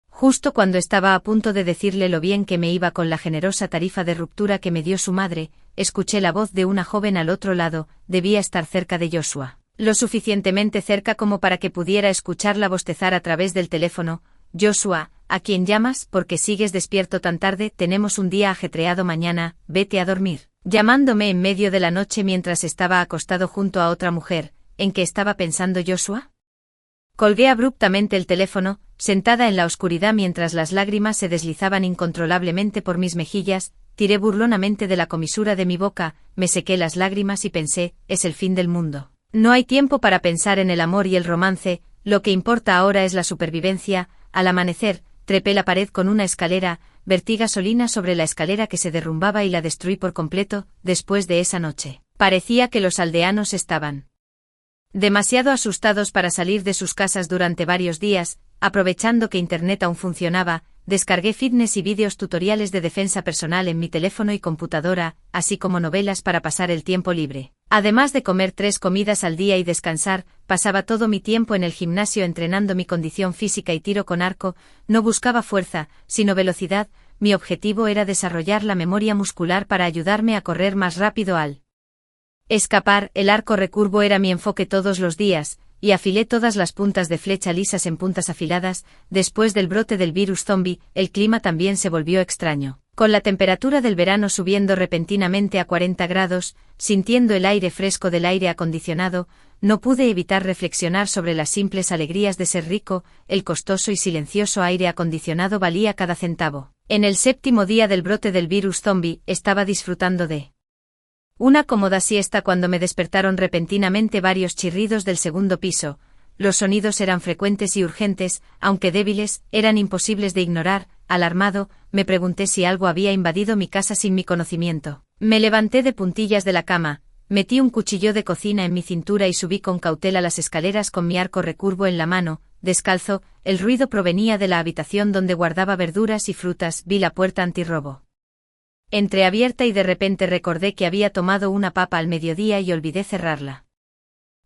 Justo cuando estaba a punto de decirle lo bien que me iba con la generosa tarifa de ruptura que me dio su madre, escuché la voz de una joven al otro lado. Debía estar cerca de Joshua. Lo suficientemente cerca como para que pudiera escucharla bostezar a través del teléfono. Joshua, ¿a quién llamas? ¿Por qué sigues despierto tan tarde? Tenemos un día ajetreado mañana, vete a dormir. Llamándome en medio de la noche mientras estaba acostado junto a otra mujer. ¿En qué estaba pensando Joshua? Colgué abruptamente el teléfono, sentada en la oscuridad mientras las lágrimas se deslizaban incontrolablemente por mis mejillas. Tiré burlonamente de la comisura de mi boca, me sequé las lágrimas y pensé: es el fin del mundo. No hay tiempo para pensar en el amor y el romance, lo que importa ahora es la supervivencia. Al amanecer, trepé la pared con una escalera, vertí gasolina sobre la escalera que se derrumbaba y la destruí por completo. Después de esa noche, parecía que los aldeanos estaban demasiado asustados para salir de sus casas durante varios días. Aprovechando que Internet aún funcionaba, descargué fitness y vídeos tutoriales de defensa personal en mi teléfono y computadora, así como novelas para pasar el tiempo libre. Además de comer 3 comidas al día y descansar, pasaba todo mi tiempo en el gimnasio entrenando mi condición física y tiro con arco. No buscaba fuerza, sino velocidad. Mi objetivo era desarrollar la memoria muscular para ayudarme a correr más rápido al escapar. El arco recurvo era mi enfoque todos los días, y afilé todas las puntas de flecha lisas en puntas afiladas. Después del brote del virus zombie, el clima también se volvió extraño. Con la temperatura del verano subiendo repentinamente a 40 grados, sintiendo el aire fresco del aire acondicionado, no pude evitar reflexionar sobre las simples alegrías de ser rico. El costoso y silencioso aire acondicionado valía cada centavo. En el 7º día del brote del virus zombie, estaba disfrutando de una cómoda siesta cuando me despertaron repentinamente varios chirridos del 2º piso. Los sonidos eran frecuentes y urgentes, aunque débiles, eran imposibles de ignorar. Alarmado, me pregunté si algo había invadido mi casa sin mi conocimiento. Me levanté de puntillas de la cama, metí un cuchillo de cocina en mi cintura y subí con cautela las escaleras con mi arco recurvo en la mano. Descalzo, el ruido provenía de la habitación donde guardaba verduras y frutas. Vi la puerta antirrobo entreabierta y de repente recordé que había tomado una papa al mediodía y olvidé cerrarla.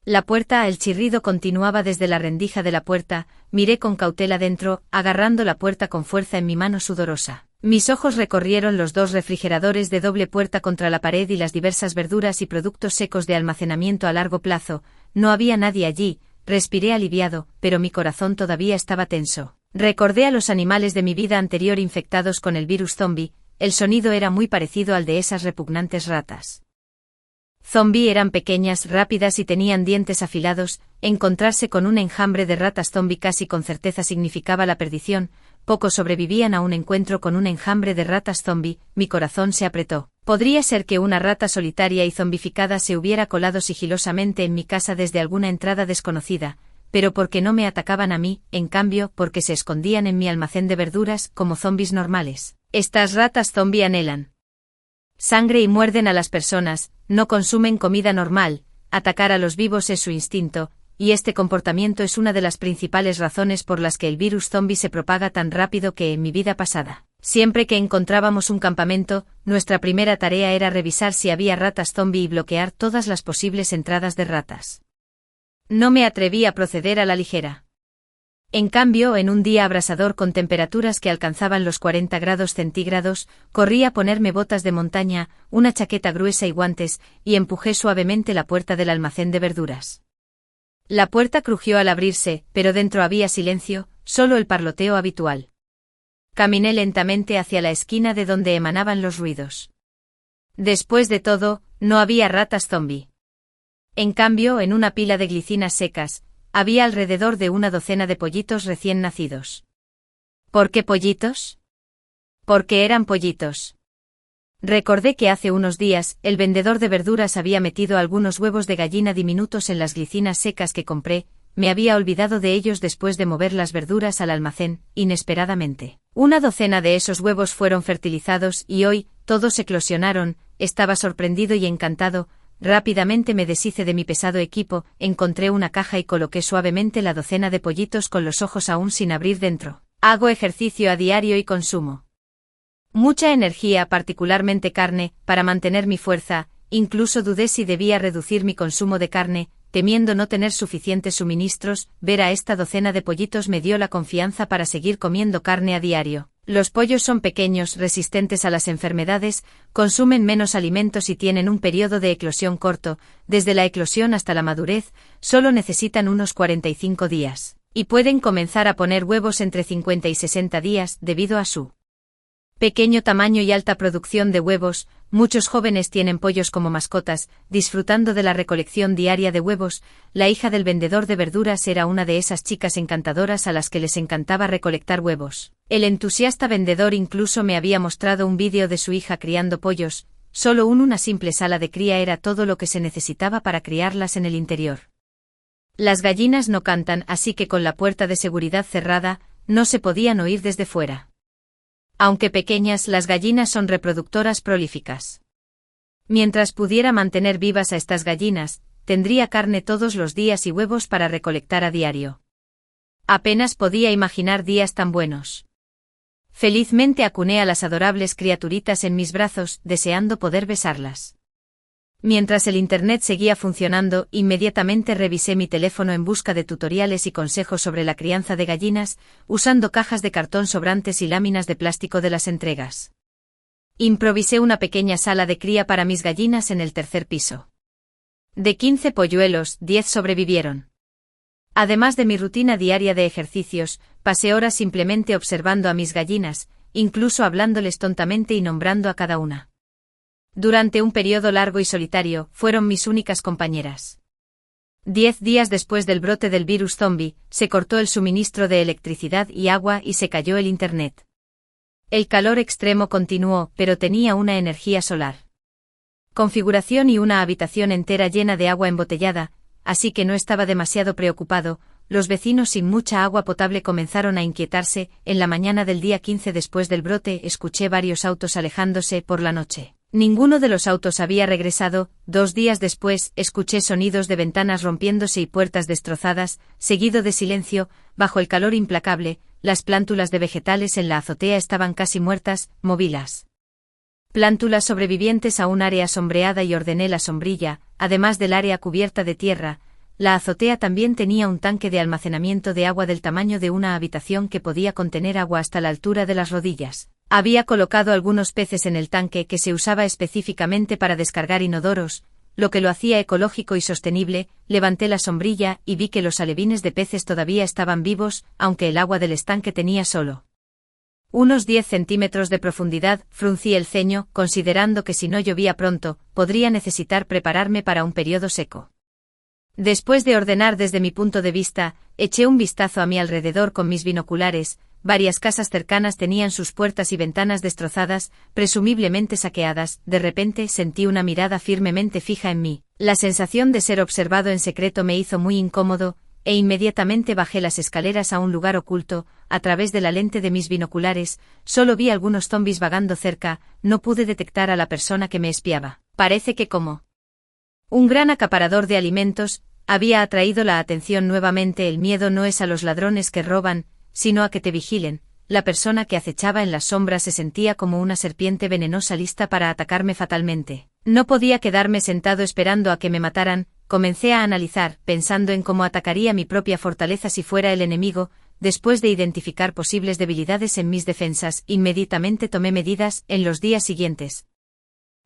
La puerta, el chirrido continuaba desde la rendija de la puerta. Miré con cautela dentro, agarrando la puerta con fuerza en mi mano sudorosa. Mis ojos recorrieron los 2 refrigeradores de doble puerta contra la pared y las diversas verduras y productos secos de almacenamiento a largo plazo. No había nadie allí. Respiré aliviado, pero mi corazón todavía estaba tenso. Recordé a los animales de mi vida anterior infectados con el virus zombie. El sonido era muy parecido al de esas repugnantes ratas zombie. Eran pequeñas, rápidas y tenían dientes afilados. Encontrarse con un enjambre de ratas zombie casi con certeza significaba la perdición. pocos sobrevivían a un encuentro con un enjambre de ratas zombie, mi corazón se apretó. Podría ser que una rata solitaria y zombificada se hubiera colado sigilosamente en mi casa desde alguna entrada desconocida, pero porque no me atacaban a mí, en cambio, porque se escondían en mi almacén de verduras como zombis normales. Estas ratas zombie anhelan sangre y muerden a las personas, no consumen comida normal, atacar a los vivos es su instinto, y este comportamiento es una de las principales razones por las que el virus zombie se propaga tan rápido que en mi vida pasada. Siempre que encontrábamos un campamento, nuestra primera tarea era revisar si había ratas zombie y bloquear todas las posibles entradas de ratas. No me atreví a proceder a la ligera. En cambio, en un día abrasador con temperaturas que alcanzaban los 40 grados centígrados, corrí a ponerme botas de montaña, una chaqueta gruesa y guantes, y empujé suavemente la puerta del almacén de verduras. La puerta crujió al abrirse, pero dentro había silencio, solo el parloteo habitual. Caminé lentamente hacia la esquina de donde emanaban los ruidos. Después de todo, no había ratas zombie. En cambio, en una pila de glicinas secas, había alrededor de una docena de pollitos recién nacidos. ¿Por qué pollitos? Porque eran pollitos. Recordé que hace unos días, el vendedor de verduras había metido algunos huevos de gallina diminutos en las glicinas secas que compré, me había olvidado de ellos después de mover las verduras al almacén, inesperadamente. Una docena de esos huevos fueron fertilizados y hoy, todos eclosionaron, estaba sorprendido y encantado. Rápidamente me deshice de mi pesado equipo, encontré una caja y coloqué suavemente la docena de pollitos con los ojos aún sin abrir dentro. Hago ejercicio a diario y consumo mucha energía, particularmente carne, para mantener mi fuerza. Incluso dudé si debía reducir mi consumo de carne, temiendo no tener suficientes suministros. Ver a esta docena de pollitos me dio la confianza para seguir comiendo carne a diario. Los pollos son pequeños, resistentes a las enfermedades, consumen menos alimentos y tienen un periodo de eclosión corto, desde la eclosión hasta la madurez, solo necesitan unos 45 días, y pueden comenzar a poner huevos entre 50 y 60 días, debido a su pequeño tamaño y alta producción de huevos. Muchos jóvenes tienen pollos como mascotas, disfrutando de la recolección diaria de huevos. La hija del vendedor de verduras era una de esas chicas encantadoras a las que les encantaba recolectar huevos. El entusiasta vendedor incluso me había mostrado un vídeo de su hija criando pollos. Solo una simple sala de cría era todo lo que se necesitaba para criarlas en el interior. Las gallinas no cantan, así que con la puerta de seguridad cerrada, no se podían oír desde fuera. Aunque pequeñas, las gallinas son reproductoras prolíficas. Mientras pudiera mantener vivas a estas gallinas, tendría carne todos los días y huevos para recolectar a diario. Apenas podía imaginar días tan buenos. Felizmente acuné a las adorables criaturitas en mis brazos, deseando poder besarlas. Mientras el internet seguía funcionando, inmediatamente revisé mi teléfono en busca de tutoriales y consejos sobre la crianza de gallinas, usando cajas de cartón sobrantes y láminas de plástico de las entregas. Improvisé una pequeña sala de cría para mis gallinas en el tercer piso. De 15 polluelos, 10 sobrevivieron. Además de mi rutina diaria de ejercicios, pasé horas simplemente observando a mis gallinas, incluso hablándoles tontamente y nombrando a cada una. Durante un periodo largo y solitario, fueron mis únicas compañeras. 10 días después del brote del virus zombie, se cortó el suministro de electricidad y agua y se cayó el internet. El calor extremo continuó, pero tenía una energía solar. Configuración y una habitación entera llena de agua embotellada, así que no estaba demasiado preocupado. Los vecinos sin mucha agua potable comenzaron a inquietarse. En la mañana del día 15 después del brote escuché varios autos alejándose por la noche. Ninguno de los autos había regresado. 2 días después, escuché sonidos de ventanas rompiéndose y puertas destrozadas, seguido de silencio. Bajo el calor implacable, las plántulas de vegetales en la azotea estaban casi muertas. Moví las plántulas sobrevivientes a un área sombreada y ordené la sombrilla, además del área cubierta de tierra. La azotea también tenía un tanque de almacenamiento de agua del tamaño de una habitación que podía contener agua hasta la altura de las rodillas. Había colocado algunos peces en el tanque que se usaba específicamente para descargar inodoros, lo que lo hacía ecológico y sostenible. Levanté la sombrilla y vi que los alevines de peces todavía estaban vivos, aunque el agua del estanque tenía solo unos 10 centímetros de profundidad. Fruncí el ceño, considerando que si no llovía pronto, podría necesitar prepararme para un periodo seco. Después de ordenar desde mi punto de vista, eché un vistazo a mi alrededor con mis binoculares. varias casas cercanas tenían sus puertas y ventanas destrozadas, presumiblemente saqueadas. De repente sentí una mirada firmemente fija en mí. La sensación de ser observado en secreto me hizo muy incómodo, e inmediatamente bajé las escaleras a un lugar oculto. A través de la lente de mis binoculares, solo vi algunos zombis vagando cerca, no pude detectar a la persona que me espiaba. Parece que como un gran acaparador de alimentos, había atraído la atención nuevamente. El miedo no es a los ladrones que roban, sino a que te vigilen. La persona que acechaba en las sombras se sentía como una serpiente venenosa lista para atacarme fatalmente. No podía quedarme sentado esperando a que me mataran. Comencé a analizar, pensando en cómo atacaría mi propia fortaleza si fuera el enemigo. Después de identificar posibles debilidades en mis defensas, inmediatamente tomé medidas. En los días siguientes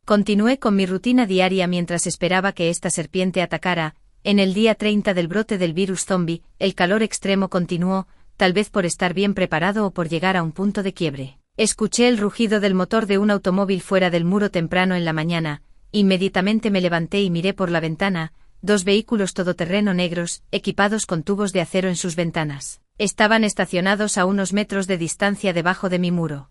continué con mi rutina diaria mientras esperaba que esta serpiente atacara. En el día 30 del brote del virus zombie, el calor extremo continuó, tal vez por estar bien preparado o por llegar a un punto de quiebre. Escuché el rugido del motor de un automóvil fuera del muro temprano en la mañana. Inmediatamente me levanté y miré por la ventana. 2 vehículos todoterreno negros, equipados con tubos de acero en sus ventanas, estaban estacionados a unos metros de distancia debajo de mi muro.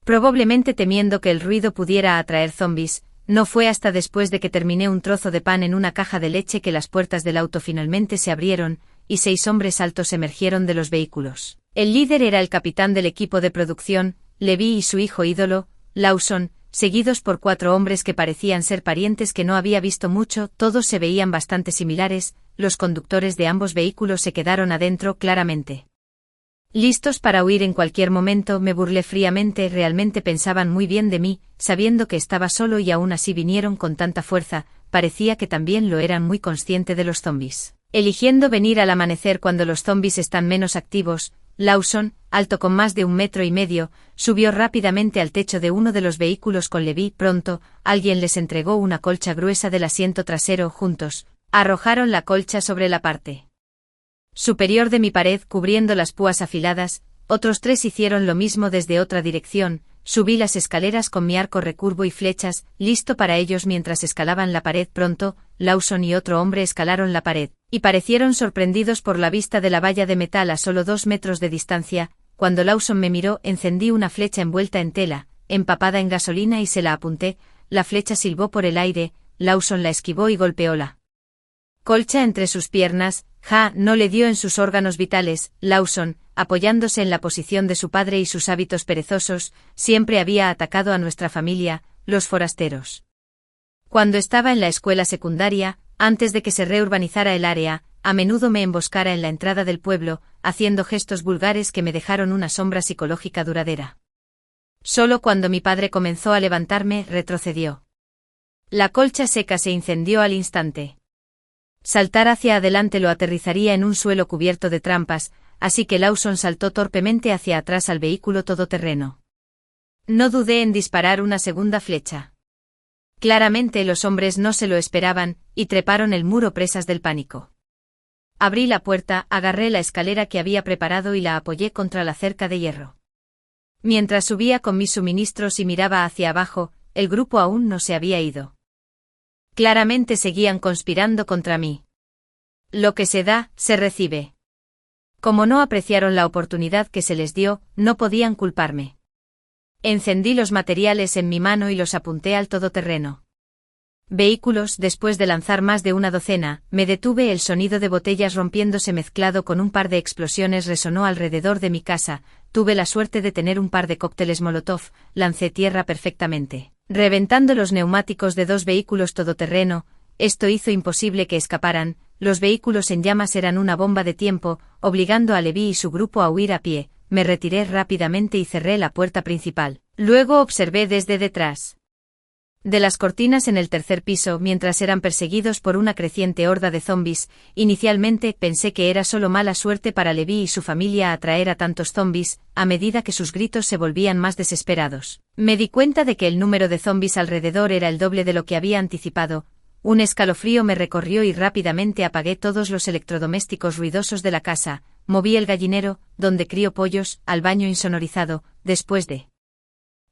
Probablemente temiendo que el ruido pudiera atraer zombis, no fue hasta después de que terminé un trozo de pan en una caja de leche que las puertas del auto finalmente se abrieron, y 6 hombres altos emergieron de los vehículos. El líder era el capitán del equipo de producción, Levi, y su hijo ídolo, Lawson, seguidos por 4 hombres que parecían ser parientes que no había visto mucho. Todos se veían bastante similares. Los conductores de ambos vehículos se quedaron adentro claramente listos para huir en cualquier momento. Me burlé fríamente. Realmente pensaban muy bien de mí, sabiendo que estaba solo, y aún así vinieron con tanta fuerza. Parecía que también lo eran, muy consciente de los zombis. Eligiendo venir al amanecer cuando los zombis están menos activos, Lawson, alto con más de 1,5 metros, subió rápidamente al techo de uno de los vehículos con Levi. Pronto, alguien les entregó una colcha gruesa del asiento trasero. Juntos, arrojaron la colcha sobre la parte superior de mi pared, cubriendo las púas afiladas. Otros 3 hicieron lo mismo desde otra dirección. Subí las escaleras con mi arco recurvo y flechas, listo para ellos mientras escalaban la pared. Pronto, Lawson y otro hombre escalaron la pared, y parecieron sorprendidos por la vista de la valla de metal a solo 2 metros de distancia. Cuando Lawson me miró, encendí una flecha envuelta en tela, empapada en gasolina, y se la apunté. La flecha silbó por el aire. Lawson la esquivó y golpeó la colcha entre sus piernas. No le dio en sus órganos vitales. Lawson, apoyándose en la posición de su padre y sus hábitos perezosos, siempre había atacado a nuestra familia, los forasteros. Cuando estaba en la escuela secundaria, antes de que se reurbanizara el área, a menudo me emboscara en la entrada del pueblo, haciendo gestos vulgares que me dejaron una sombra psicológica duradera. Solo cuando mi padre comenzó a levantarme, retrocedió. La colcha seca se incendió al instante. Saltar hacia adelante lo aterrizaría en un suelo cubierto de trampas, así que Lawson saltó torpemente hacia atrás al vehículo todoterreno. No dudé en disparar una segunda flecha. Claramente los hombres no se lo esperaban, y treparon el muro presas del pánico. Abrí la puerta, agarré la escalera que había preparado y la apoyé contra la cerca de hierro. Mientras subía con mis suministros y miraba hacia abajo, el grupo aún no se había ido. Claramente seguían conspirando contra mí. Lo que se da, se recibe. Como no apreciaron la oportunidad que se les dio, no podían culparme. Encendí los materiales en mi mano y los apunté al todoterreno. Vehículos. Después de lanzar más de una docena, me detuve. El sonido de botellas rompiéndose mezclado con un par de explosiones resonó alrededor de mi casa. Tuve la suerte de tener un par de cócteles Molotov. Lancé tierra perfectamente, reventando los neumáticos de 2 vehículos todoterreno. Esto hizo imposible que escaparan. Los vehículos en llamas eran una bomba de tiempo, obligando a Levi y su grupo a huir a pie. Me retiré rápidamente y cerré la puerta principal. Luego observé desde detrás de las cortinas en el 3er piso mientras eran perseguidos por una creciente horda de zombis. Inicialmente pensé que era solo mala suerte para Levi y su familia atraer a tantos zombis. A medida que sus gritos se volvían más desesperados, me di cuenta de que el número de zombis alrededor era el doble de lo que había anticipado. Un escalofrío me recorrió y rápidamente apagué todos los electrodomésticos ruidosos de la casa. Moví el gallinero, donde crío pollos, al baño insonorizado. Después de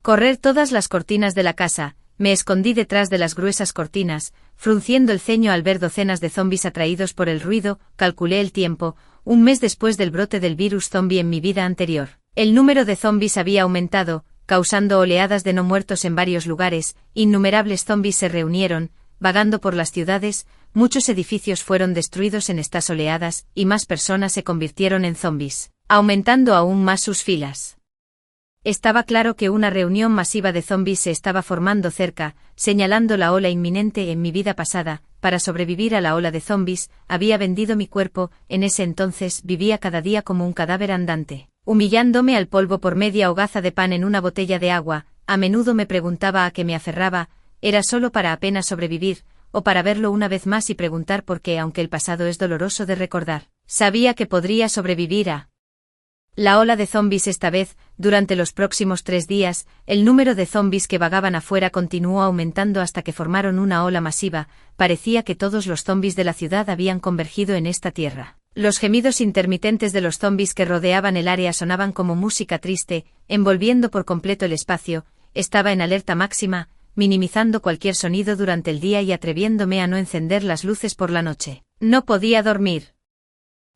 correr todas las cortinas de la casa, me escondí detrás de las gruesas cortinas, frunciendo el ceño al ver docenas de zombis atraídos por el ruido. Calculé el tiempo, 1 mes después del brote del virus zombie en mi vida anterior. El número de zombies había aumentado, causando oleadas de no muertos en varios lugares, innumerables zombies se reunieron, vagando por las ciudades, muchos edificios fueron destruidos en estas oleadas, y más personas se convirtieron en zombies, aumentando aún más sus filas. Estaba claro que una reunión masiva de zombies se estaba formando cerca, señalando la ola inminente. En mi vida pasada, para sobrevivir a la ola de zombies, había vendido mi cuerpo. En ese entonces vivía cada día como un cadáver andante, humillándome al polvo por media hogaza de pan en una botella de agua. A menudo me preguntaba a qué me aferraba, era solo para apenas sobrevivir, o para verlo una vez más y preguntar por qué, aunque el pasado es doloroso de recordar, sabía que podría sobrevivir a la ola de zombies. Esta vez, durante los próximos 3 días, el número de zombies que vagaban afuera continuó aumentando hasta que formaron una ola masiva. Parecía que todos los zombies de la ciudad habían convergido en esta tierra. Los gemidos intermitentes de los zombies que rodeaban el área sonaban como música triste, envolviendo por completo el espacio. Estaba en alerta máxima, minimizando cualquier sonido durante el día y atreviéndome a no encender las luces por la noche. No podía dormir.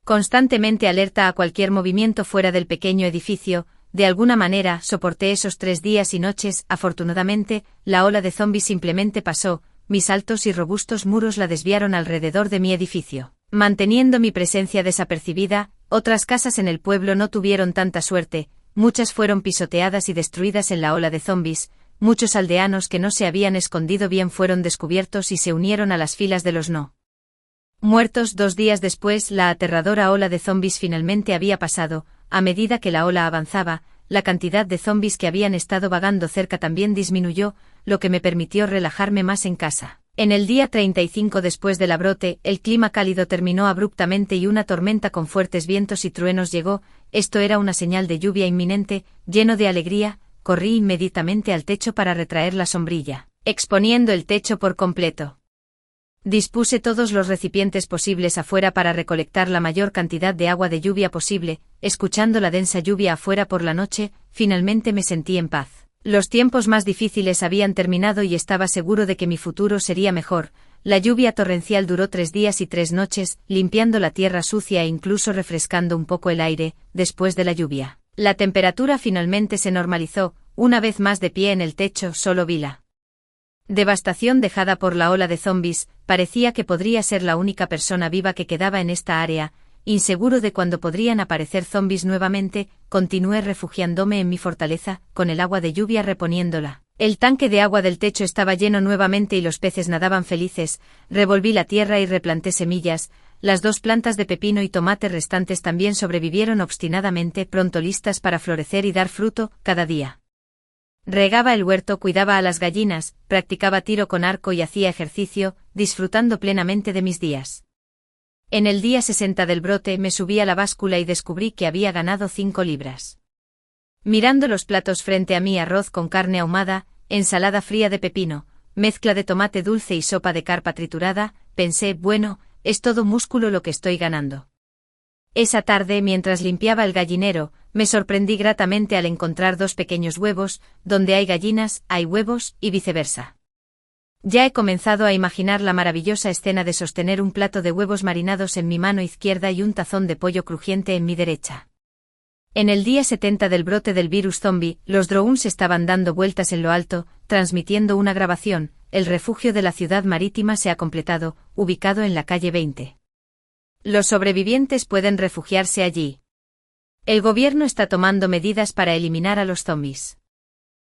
Constantemente alerta a cualquier movimiento fuera del pequeño edificio. De alguna manera, soporté esos 3 días y noches. Afortunadamente, la ola de zombies simplemente pasó. Mis altos y robustos muros la desviaron alrededor de mi edificio, manteniendo mi presencia desapercibida. Otras casas en el pueblo no tuvieron tanta suerte, muchas fueron pisoteadas y destruidas en la ola de zombies. Muchos aldeanos que no se habían escondido bien fueron descubiertos y se unieron a las filas de los no muertos. 2 días después, la aterradora ola de zombies finalmente había pasado. A medida que la ola avanzaba, la cantidad de zombies que habían estado vagando cerca también disminuyó, lo que me permitió relajarme más en casa. En el día 35 después del brote, el clima cálido terminó abruptamente y una tormenta con fuertes vientos y truenos llegó. Esto era una señal de lluvia inminente. Lleno de alegría, corrí inmediatamente al techo para retraer la sombrilla, exponiendo el techo por completo. Dispuse todos los recipientes posibles afuera para recolectar la mayor cantidad de agua de lluvia posible. Escuchando la densa lluvia afuera por la noche, finalmente me sentí en paz. Los tiempos más difíciles habían terminado y estaba seguro de que mi futuro sería mejor. La lluvia torrencial duró 3 días y 3 noches, limpiando la tierra sucia e incluso refrescando un poco el aire. Después de la lluvia, la temperatura finalmente se normalizó. Una vez más de pie en el techo, solo vi la devastación dejada por la ola de zombies. Parecía que podría ser la única persona viva que quedaba en esta área. Inseguro de cuándo podrían aparecer zombies nuevamente, continué refugiándome en mi fortaleza, con el agua de lluvia reponiéndola. El tanque de agua del techo estaba lleno nuevamente y los peces nadaban felices. Revolví la tierra y replanté semillas. Las 2 plantas de pepino y tomate restantes también sobrevivieron obstinadamente, pronto listas para florecer y dar fruto. Cada día regaba el huerto, cuidaba a las gallinas, practicaba tiro con arco y hacía ejercicio, disfrutando plenamente de mis días. En el día 60 del brote me subí a la báscula y descubrí que había ganado 5 libras. Mirando los platos frente a mí: arroz con carne ahumada, ensalada fría de pepino, mezcla de tomate dulce y sopa de carpa triturada, pensé, bueno, es todo músculo lo que estoy ganando. Esa tarde, mientras limpiaba el gallinero, me sorprendí gratamente al encontrar 2 pequeños huevos. Donde hay gallinas, hay huevos, y viceversa. Ya he comenzado a imaginar la maravillosa escena de sostener un plato de huevos marinados en mi mano izquierda y un tazón de pollo crujiente en mi derecha. En el día 70 del brote del virus zombie, los drones estaban dando vueltas en lo alto, transmitiendo una grabación. El refugio de la ciudad marítima se ha completado, ubicado en la calle 20. Los sobrevivientes pueden refugiarse allí. El gobierno está tomando medidas para eliminar a los zombies.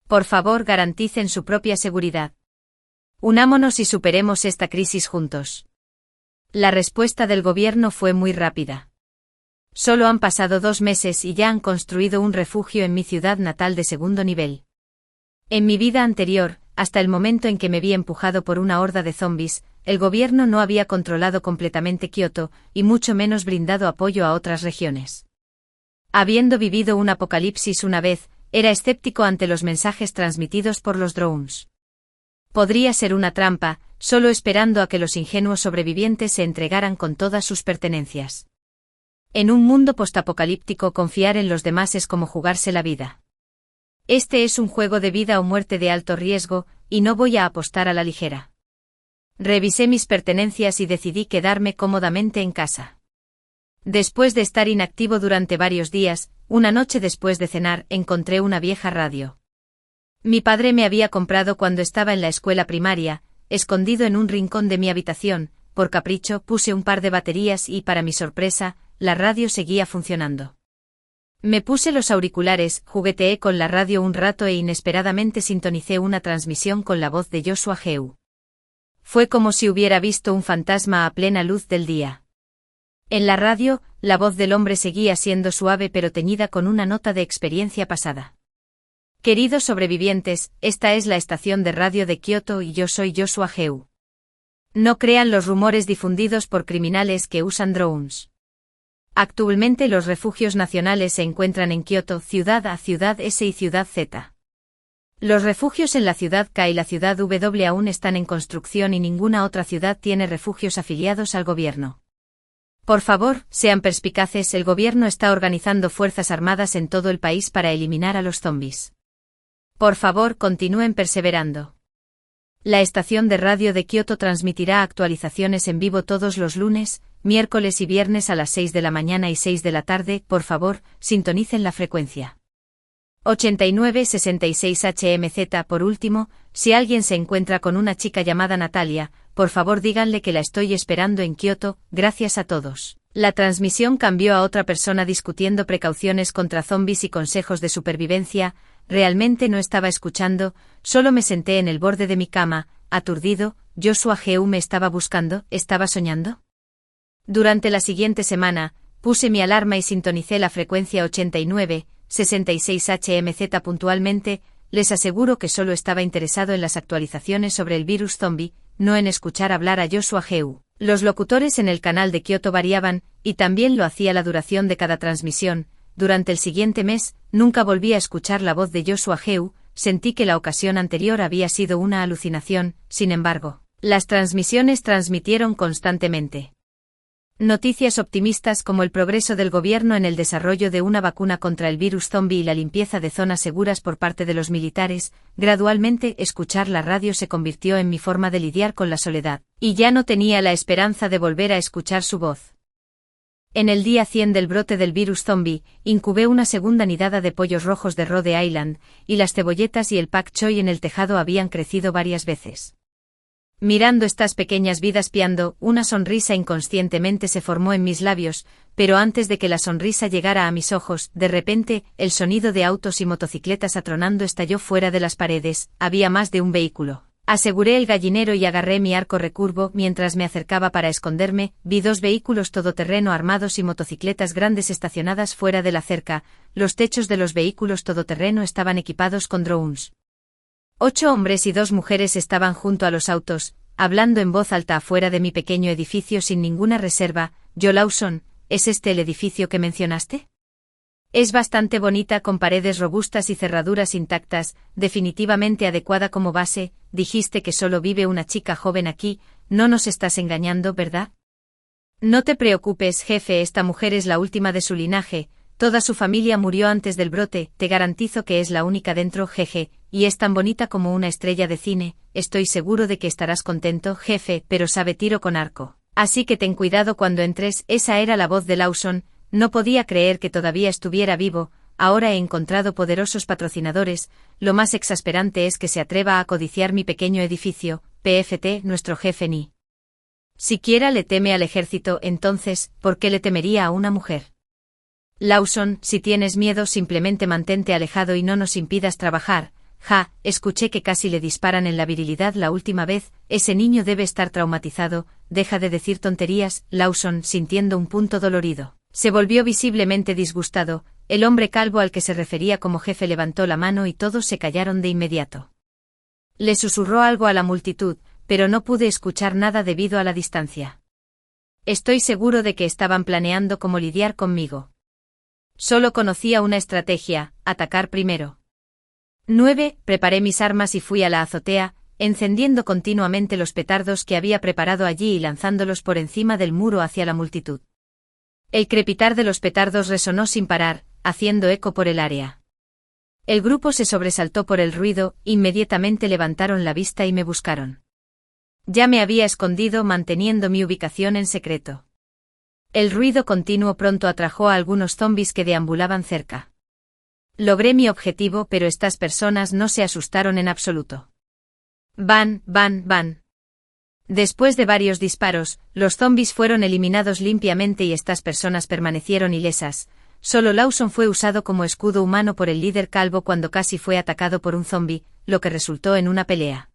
Por favor, garanticen su propia seguridad. Unámonos y superemos esta crisis juntos. La respuesta del gobierno fue muy rápida. Solo han pasado 2 meses y ya han construido un refugio en mi ciudad natal de 2º nivel. En mi vida anterior, hasta el momento en que me vi empujado por una horda de zombies, el gobierno no había controlado completamente Kioto, y mucho menos brindado apoyo a otras regiones. Habiendo vivido un apocalipsis una vez, era escéptico ante los mensajes transmitidos por los drones. Podría ser una trampa, solo esperando a que los ingenuos sobrevivientes se entregaran con todas sus pertenencias. En un mundo postapocalíptico, confiar en los demás es como jugarse la vida. Este es un juego de vida o muerte de alto riesgo, y no voy a apostar a la ligera. Revisé mis pertenencias y decidí quedarme cómodamente en casa. Después de estar inactivo durante varios días, una noche después de cenar, encontré una vieja radio. Mi padre me había comprado cuando estaba en la escuela primaria, escondido en un rincón de mi habitación. Por capricho puse un par de baterías y, para mi sorpresa, la radio seguía funcionando. Me puse los auriculares, jugueteé con la radio un rato e inesperadamente sintonicé una transmisión con la voz de Joshua Heu. Fue como si hubiera visto un fantasma a plena luz del día. En la radio, la voz del hombre seguía siendo suave pero teñida con una nota de experiencia pasada. Queridos sobrevivientes, esta es la estación de radio de Kioto y yo soy Joshua Heu. No crean los rumores difundidos por criminales que usan drones. Actualmente los refugios nacionales se encuentran en Kioto, Ciudad A, Ciudad S y Ciudad Z. Los refugios en la Ciudad K y la Ciudad W aún están en construcción y ninguna otra ciudad tiene refugios afiliados al gobierno. Por favor, sean perspicaces, el gobierno está organizando fuerzas armadas en todo el país para eliminar a los zombies. Por favor, continúen perseverando. La estación de radio de Kioto transmitirá actualizaciones en vivo todos los lunes, miércoles y viernes a las 6 de la mañana y 6 de la tarde. Por favor, sintonicen la frecuencia 8966 HMZ. Por último, si alguien se encuentra con una chica llamada Natalia, por favor díganle que la estoy esperando en Kioto. Gracias a todos. La transmisión cambió a otra persona discutiendo precauciones contra zombies y consejos de supervivencia. Realmente no estaba escuchando, solo me senté en el borde de mi cama, aturdido. Joshua Heu me estaba buscando, ¿estaba soñando? Durante la siguiente semana, puse mi alarma y sintonicé la frecuencia 8966 HMZ puntualmente. Les aseguro que solo estaba interesado en las actualizaciones sobre el virus zombie, no en escuchar hablar a Joshua Heu. Los locutores en el canal de Kioto variaban, y también lo hacía la duración de cada transmisión. Durante el siguiente mes, nunca volví a escuchar la voz de Joshua Heu. Sentí que la ocasión anterior había sido una alucinación. Sin embargo, las transmisiones transmitieron constantemente noticias optimistas como el progreso del gobierno en el desarrollo de una vacuna contra el virus zombie y la limpieza de zonas seguras por parte de los militares. Gradualmente, escuchar la radio se convirtió en mi forma de lidiar con la soledad, y ya no tenía la esperanza de volver a escuchar su voz. En el día 100 del brote del virus zombie, incubé una segunda nidada de pollos rojos de Rhode Island, y las cebolletas y el pak choi en el tejado habían crecido varias veces. Mirando estas pequeñas vidas piando, una sonrisa inconscientemente se formó en mis labios, pero antes de que la sonrisa llegara a mis ojos, de repente, el sonido de autos y motocicletas atronando estalló fuera de las paredes. Había más de un vehículo. Aseguré el gallinero y agarré mi arco recurvo. Mientras me acercaba para esconderme, vi 2 vehículos todoterreno armados y motocicletas grandes estacionadas fuera de la cerca. Los techos de los vehículos todoterreno estaban equipados con drones. 8 hombres y 2 mujeres estaban junto a los autos, hablando en voz alta afuera de mi pequeño edificio sin ninguna reserva. Joe Lawson, ¿es este el edificio que mencionaste? Es bastante bonita con paredes robustas y cerraduras intactas, definitivamente adecuada como base. Dijiste que solo vive una chica joven aquí, no nos estás engañando, ¿verdad? No te preocupes, jefe, esta mujer es la última de su linaje. Toda su familia murió antes del brote, te garantizo que es la única dentro, jeje, y es tan bonita como una estrella de cine. Estoy seguro de que estarás contento, jefe, pero sabe tiro con arco. Así que ten cuidado cuando entres. Esa era la voz de Lawson. No podía creer que todavía estuviera vivo. Ahora he encontrado poderosos patrocinadores. Lo más exasperante es que se atreva a codiciar mi pequeño edificio. PFT, nuestro jefe ni siquiera le teme al ejército. Entonces, ¿por qué le temería a una mujer? Lawson, si tienes miedo simplemente mantente alejado y no nos impidas trabajar. Ja, escuché que casi le disparan en la virilidad la última vez. Ese niño debe estar traumatizado. Deja de decir tonterías. Lawson, sintiendo un punto dolorido, se volvió visiblemente disgustado. El hombre calvo al que se refería como jefe levantó la mano y todos se callaron de inmediato. Le susurró algo a la multitud, pero no pude escuchar nada debido a la distancia. Estoy seguro de que estaban planeando cómo lidiar conmigo. Solo conocía una estrategia: atacar primero. 9. Preparé mis armas y fui a la azotea, encendiendo continuamente los petardos que había preparado allí y lanzándolos por encima del muro hacia la multitud. El crepitar de los petardos resonó sin parar, haciendo eco por el área. El grupo se sobresaltó por el ruido, inmediatamente levantaron la vista y me buscaron. Ya me había escondido manteniendo mi ubicación en secreto. El ruido continuo pronto atrajo a algunos zombis que deambulaban cerca. Logré mi objetivo, pero estas personas no se asustaron en absoluto. Van. Después de varios disparos, los zombis fueron eliminados limpiamente y estas personas permanecieron ilesas. Solo Lawson fue usado como escudo humano por el líder calvo cuando casi fue atacado por un zombi, lo que resultó en una pelea.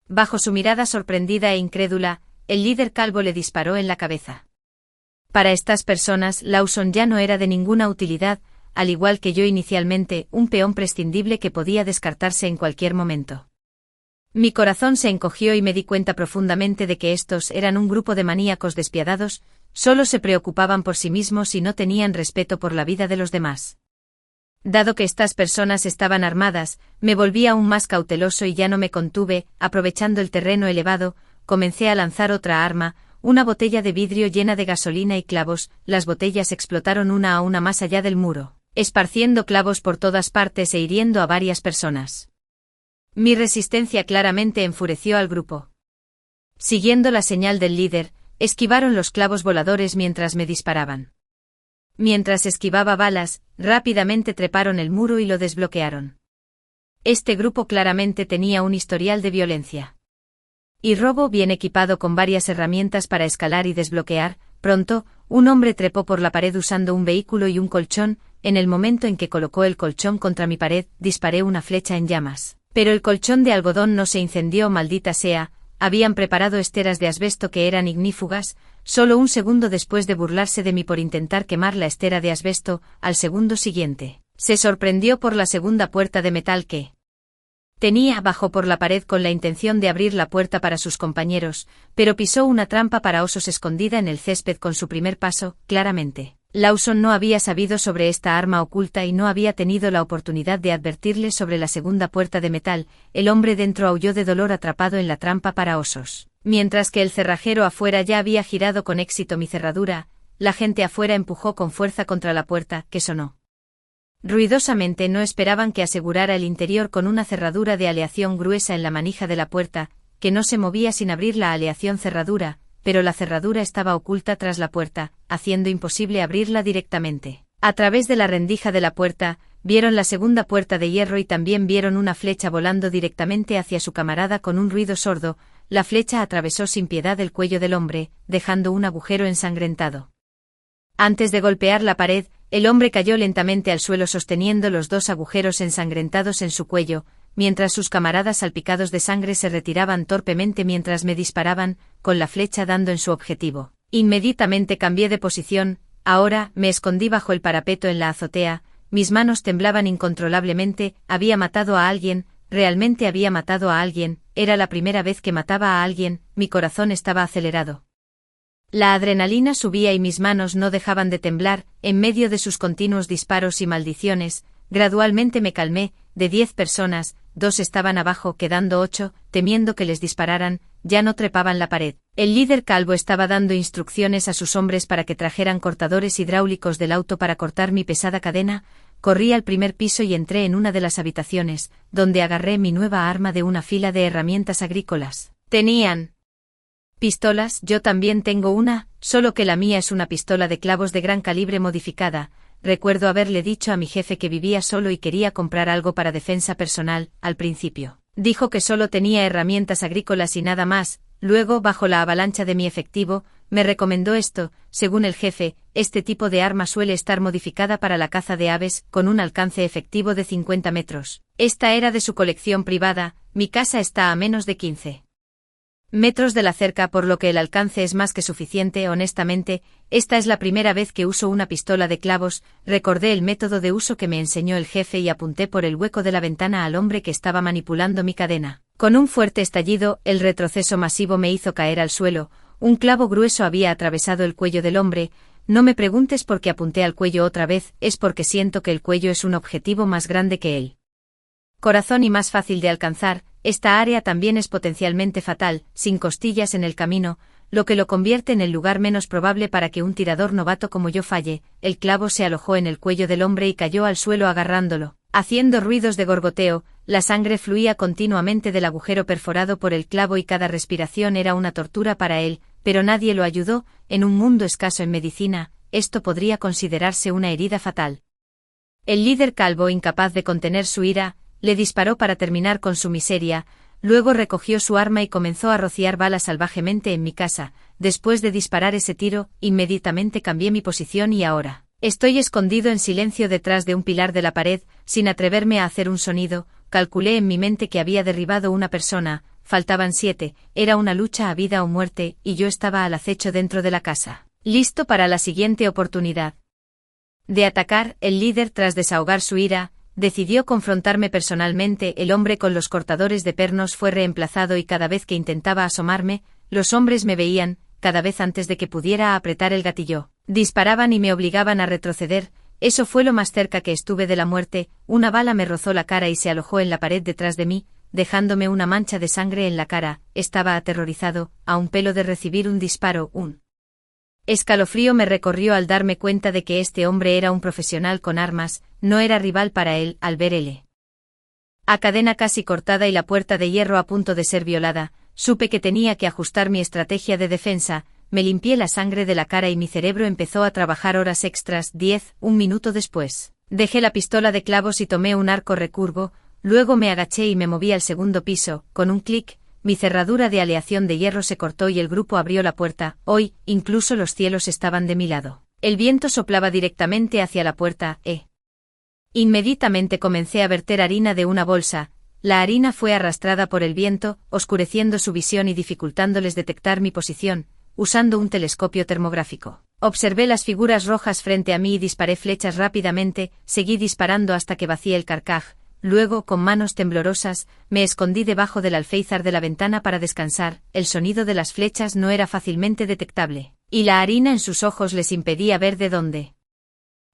Bajo su mirada sorprendida e incrédula, el líder calvo le disparó en la cabeza. Para estas personas, Lawson ya no era de ninguna utilidad, al igual que yo inicialmente, un peón prescindible que podía descartarse en cualquier momento. Mi corazón se encogió y me di cuenta profundamente de que estos eran un grupo de maníacos despiadados, solo se preocupaban por sí mismos y no tenían respeto por la vida de los demás. Dado que estas personas estaban armadas, me volví aún más cauteloso y ya no me contuve, aprovechando el terreno elevado, comencé a lanzar otra arma, una botella de vidrio llena de gasolina y clavos. Las botellas explotaron una a una más allá del muro, esparciendo clavos por todas partes e hiriendo a varias personas. Mi resistencia claramente enfureció al grupo. Siguiendo la señal del líder, esquivaron los clavos voladores mientras me disparaban. Mientras esquivaba balas, rápidamente treparon el muro y lo desbloquearon. Este grupo claramente tenía un historial de violencia y robo, bien equipado con varias herramientas para escalar y desbloquear. Pronto, un hombre trepó por la pared usando un vehículo y un colchón. En el momento en que colocó el colchón contra mi pared, disparé una flecha en llamas. Pero el colchón de algodón no se incendió, maldita sea. Habían preparado esteras de asbesto que eran ignífugas. Solo un segundo después de burlarse de mí por intentar quemar la estera de asbesto, al segundo siguiente, se sorprendió por la segunda puerta de metal que tenía. Bajó por la pared con la intención de abrir la puerta para sus compañeros, pero pisó una trampa para osos escondida en el césped con su primer paso. Claramente, Lawson no había sabido sobre esta arma oculta y no había tenido la oportunidad de advertirle sobre la segunda puerta de metal. El hombre dentro aulló de dolor atrapado en la trampa para osos. Mientras que el cerrajero afuera ya había girado con éxito mi cerradura, la gente afuera empujó con fuerza contra la puerta, que sonó ruidosamente. No esperaban que asegurara el interior con una cerradura de aleación gruesa en la manija de la puerta, que no se movía sin abrir la aleación cerradura, pero la cerradura estaba oculta tras la puerta, haciendo imposible abrirla directamente. A través de la rendija de la puerta, vieron la segunda puerta de hierro y también vieron una flecha volando directamente hacia su camarada con un ruido sordo. La flecha atravesó sin piedad el cuello del hombre, dejando un agujero ensangrentado. Antes de golpear la pared, el hombre cayó lentamente al suelo sosteniendo los dos agujeros ensangrentados en su cuello, mientras sus camaradas salpicados de sangre se retiraban torpemente mientras me disparaban, con la flecha dando en su objetivo. Inmediatamente cambié de posición. Ahora, me escondí bajo el parapeto en la azotea. Mis manos temblaban incontrolablemente. Había matado a alguien, realmente había matado a alguien. Era la primera vez que mataba a alguien. Mi corazón estaba acelerado. La adrenalina subía y mis manos no dejaban de temblar. En medio de sus continuos disparos y maldiciones, gradualmente me calmé. De 10 personas, 2 estaban abajo, quedando 8, temiendo que les dispararan. Ya no trepaban la pared. El líder calvo estaba dando instrucciones a sus hombres para que trajeran cortadores hidráulicos del auto para cortar mi pesada cadena. Corrí al primer piso y entré en una de las habitaciones, donde agarré mi nueva arma de una fila de herramientas agrícolas. Tenían pistolas. Yo también tengo una, solo que la mía es una pistola de clavos de gran calibre modificada. Recuerdo haberle dicho a mi jefe que vivía solo y quería comprar algo para defensa personal. Al principio dijo que solo tenía herramientas agrícolas y nada más. Luego, bajo la avalancha de mi efectivo, me recomendó esto. Según el jefe, este tipo de arma suele estar modificada para la caza de aves, con un alcance efectivo de 50 metros. Esta era de su colección privada. Mi casa está a menos de 15 metros de la cerca, por lo que el alcance es más que suficiente. Honestamente, esta es la primera vez que uso una pistola de clavos. Recordé el método de uso que me enseñó el jefe y apunté por el hueco de la ventana al hombre que estaba manipulando mi cadena. Con un fuerte estallido, el retroceso masivo me hizo caer al suelo. Un clavo grueso había atravesado el cuello del hombre. No me preguntes por qué apunté al cuello otra vez, es porque siento que el cuello es un objetivo más grande que él. Corazón y más fácil de alcanzar. Esta área también es potencialmente fatal, sin costillas en el camino, lo que lo convierte en el lugar menos probable para que un tirador novato como yo falle. El clavo se alojó en el cuello del hombre y cayó al suelo agarrándolo, haciendo ruidos de gorgoteo. La sangre fluía continuamente del agujero perforado por el clavo y cada respiración era una tortura para él. pero nadie lo ayudó. En un mundo escaso en medicina, esto podría considerarse una herida fatal. El líder calvo, incapaz de contener su ira, le disparó para terminar con su miseria. Luego recogió su arma y comenzó a rociar balas salvajemente en mi casa. Después de disparar ese tiro, inmediatamente cambié mi posición y ahora estoy escondido en silencio detrás de un pilar de la pared, sin atreverme a hacer un sonido. Calculé en mi mente que había derribado una persona, faltaban 7, era una lucha a vida o muerte, y yo estaba al acecho dentro de la casa, listo para la siguiente oportunidad de atacar. El líder, tras desahogar su ira, decidió confrontarme personalmente. El hombre con los cortadores de pernos fue reemplazado y cada vez que intentaba asomarme, los hombres me veían. Cada vez antes de que pudiera apretar el gatillo, disparaban y me obligaban a retroceder. Eso fue lo más cerca que estuve de la muerte. Una bala me rozó la cara y se alojó en la pared detrás de mí, dejándome una mancha de sangre en la cara. Estaba aterrorizado, a un pelo de recibir un disparo. Un escalofrío me recorrió al darme cuenta de que este hombre era un profesional con armas, no era rival para él. Al ver a cadena casi cortada y la puerta de hierro a punto de ser violada, supe que tenía que ajustar mi estrategia de defensa. Me limpié la sangre de la cara y mi cerebro empezó a trabajar horas extras. 1 minuto después, dejé la pistola de clavos y tomé un arco recurvo. Luego me agaché y me moví al segundo piso. Con un clic, mi cerradura de aleación de hierro se cortó y el grupo abrió la puerta. Hoy, incluso los cielos estaban de mi lado. El viento soplaba directamente hacia la puerta. Inmediatamente comencé a verter harina de una bolsa. La harina fue arrastrada por el viento, oscureciendo su visión y dificultándoles detectar mi posición. Usando un telescopio termográfico, observé las figuras rojas frente a mí y disparé flechas rápidamente. Seguí disparando hasta que vacié el carcaj. Luego, con manos temblorosas, me escondí debajo del alféizar de la ventana para descansar. El sonido de las flechas no era fácilmente detectable, y la harina en sus ojos les impedía ver de dónde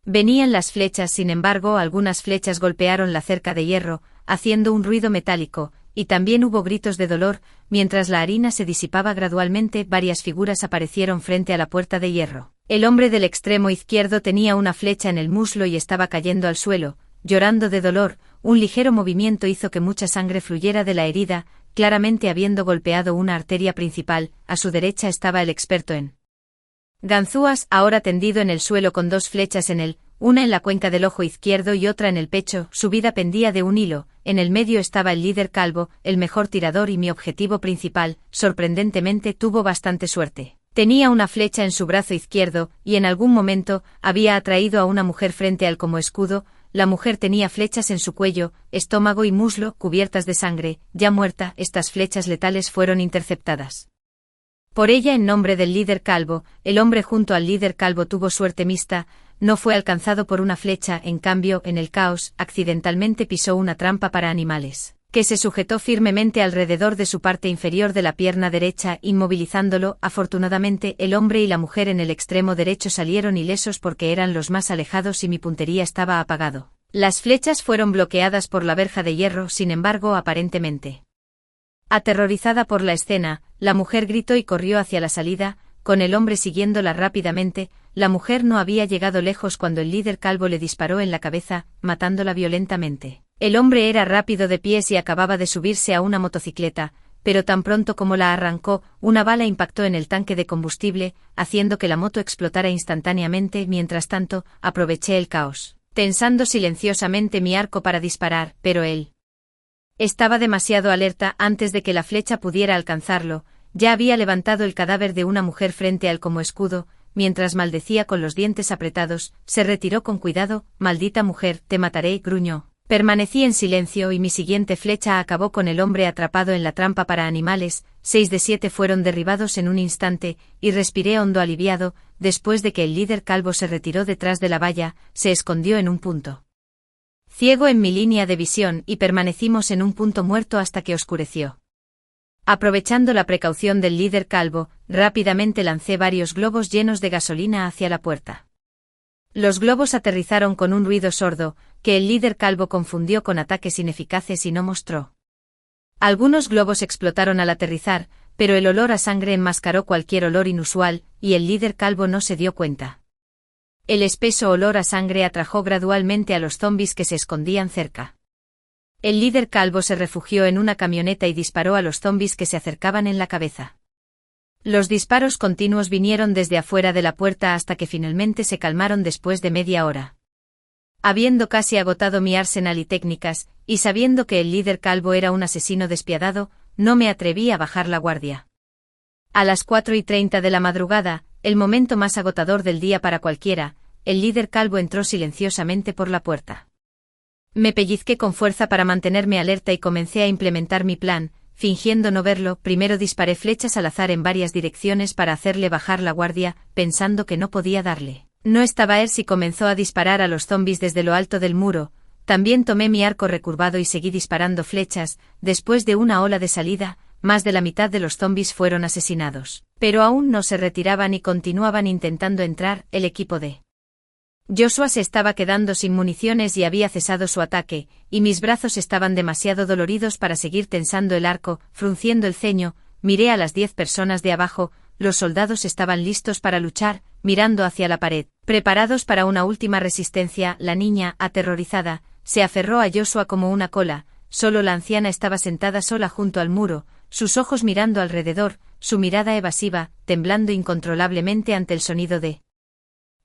venían las flechas. Sin embargo, algunas flechas golpearon la cerca de hierro, haciendo un ruido metálico, y también hubo gritos de dolor. Mientras la harina se disipaba gradualmente, varias figuras aparecieron frente a la puerta de hierro. El hombre del extremo izquierdo tenía una flecha en el muslo y estaba cayendo al suelo, llorando de dolor. Un ligero movimiento hizo que mucha sangre fluyera de la herida, claramente habiendo golpeado una arteria principal. A su derecha estaba el experto en ganzúas, ahora tendido en el suelo con 2 flechas en él, una en la cuenca del ojo izquierdo y otra en el pecho. Su vida pendía de un hilo. En el medio estaba el líder calvo, el mejor tirador y mi objetivo principal. Sorprendentemente tuvo bastante suerte. Tenía una flecha en su brazo izquierdo, y en algún momento había atraído a una mujer frente a él como escudo. La mujer tenía flechas en su cuello, estómago y muslo, cubiertas de sangre. Ya muerta, estas flechas letales fueron interceptadas por ella en nombre del líder calvo. El hombre junto al líder calvo tuvo suerte mixta. No fue alcanzado por una flecha. En cambio, en el caos, accidentalmente pisó una trampa para animales, que se sujetó firmemente alrededor de su parte inferior de la pierna derecha, inmovilizándolo. Afortunadamente, el hombre y la mujer en el extremo derecho salieron ilesos porque eran los más alejados y mi puntería estaba apagado. Las flechas fueron bloqueadas por la verja de hierro. Sin embargo, aparentemente aterrorizada por la escena, la mujer gritó y corrió hacia la salida, con el hombre siguiéndola rápidamente. La mujer no había llegado lejos cuando el líder calvo le disparó en la cabeza, matándola violentamente. El hombre era rápido de pies y acababa de subirse a una motocicleta, pero tan pronto como la arrancó, una bala impactó en el tanque de combustible, haciendo que la moto explotara instantáneamente. Mientras tanto, aproveché el caos, tensando silenciosamente mi arco para disparar, pero él estaba demasiado alerta. Antes de que la flecha pudiera alcanzarlo, ya había levantado el cadáver de una mujer frente a él como escudo. Mientras maldecía con los dientes apretados, se retiró con cuidado. «Maldita mujer, te mataré», gruñó. Permanecí en silencio y mi siguiente flecha acabó con el hombre atrapado en la trampa para animales. 6 de 7 fueron derribados en un instante, y respiré hondo aliviado. Después de que el líder calvo se retiró detrás de la valla, se escondió en un punto ciego en mi línea de visión y permanecimos en un punto muerto hasta que oscureció. Aprovechando la precaución del líder calvo, rápidamente lancé varios globos llenos de gasolina hacia la puerta. Los globos aterrizaron con un ruido sordo, que el líder calvo confundió con ataques ineficaces y no mostró. Algunos globos explotaron al aterrizar, pero el olor a sangre enmascaró cualquier olor inusual, y el líder calvo no se dio cuenta. El espeso olor a sangre atrajo gradualmente a los zombis que se escondían cerca. El líder calvo se refugió en una camioneta y disparó a los zombis que se acercaban en la cabeza. Los disparos continuos vinieron desde afuera de la puerta hasta que finalmente se calmaron después de media hora. Habiendo casi agotado mi arsenal y técnicas, y sabiendo que el líder calvo era un asesino despiadado, no me atreví a bajar la guardia. A las 4:30 de la madrugada, el momento más agotador del día para cualquiera, el líder calvo entró silenciosamente por la puerta. Me pellizqué con fuerza para mantenerme alerta y comencé a implementar mi plan. Fingiendo no verlo, primero disparé flechas al azar en varias direcciones para hacerle bajar la guardia, pensando que no podía darle. No estaba él si comenzó a disparar a los zombis desde lo alto del muro. También tomé mi arco recurvado y seguí disparando flechas. Después de una ola de salida, más de la mitad de los zombis fueron asesinados. Pero aún no se retiraban y continuaban intentando entrar. El equipo de Joshua se estaba quedando sin municiones y había cesado su ataque, y mis brazos estaban demasiado doloridos para seguir tensando el arco. Frunciendo el ceño, miré a las 10 personas de abajo. Los soldados estaban listos para luchar, mirando hacia la pared, preparados para una última resistencia. La niña, aterrorizada, se aferró a Joshua como una cola. Solo la anciana estaba sentada sola junto al muro, sus ojos mirando alrededor, su mirada evasiva, temblando incontrolablemente ante el sonido de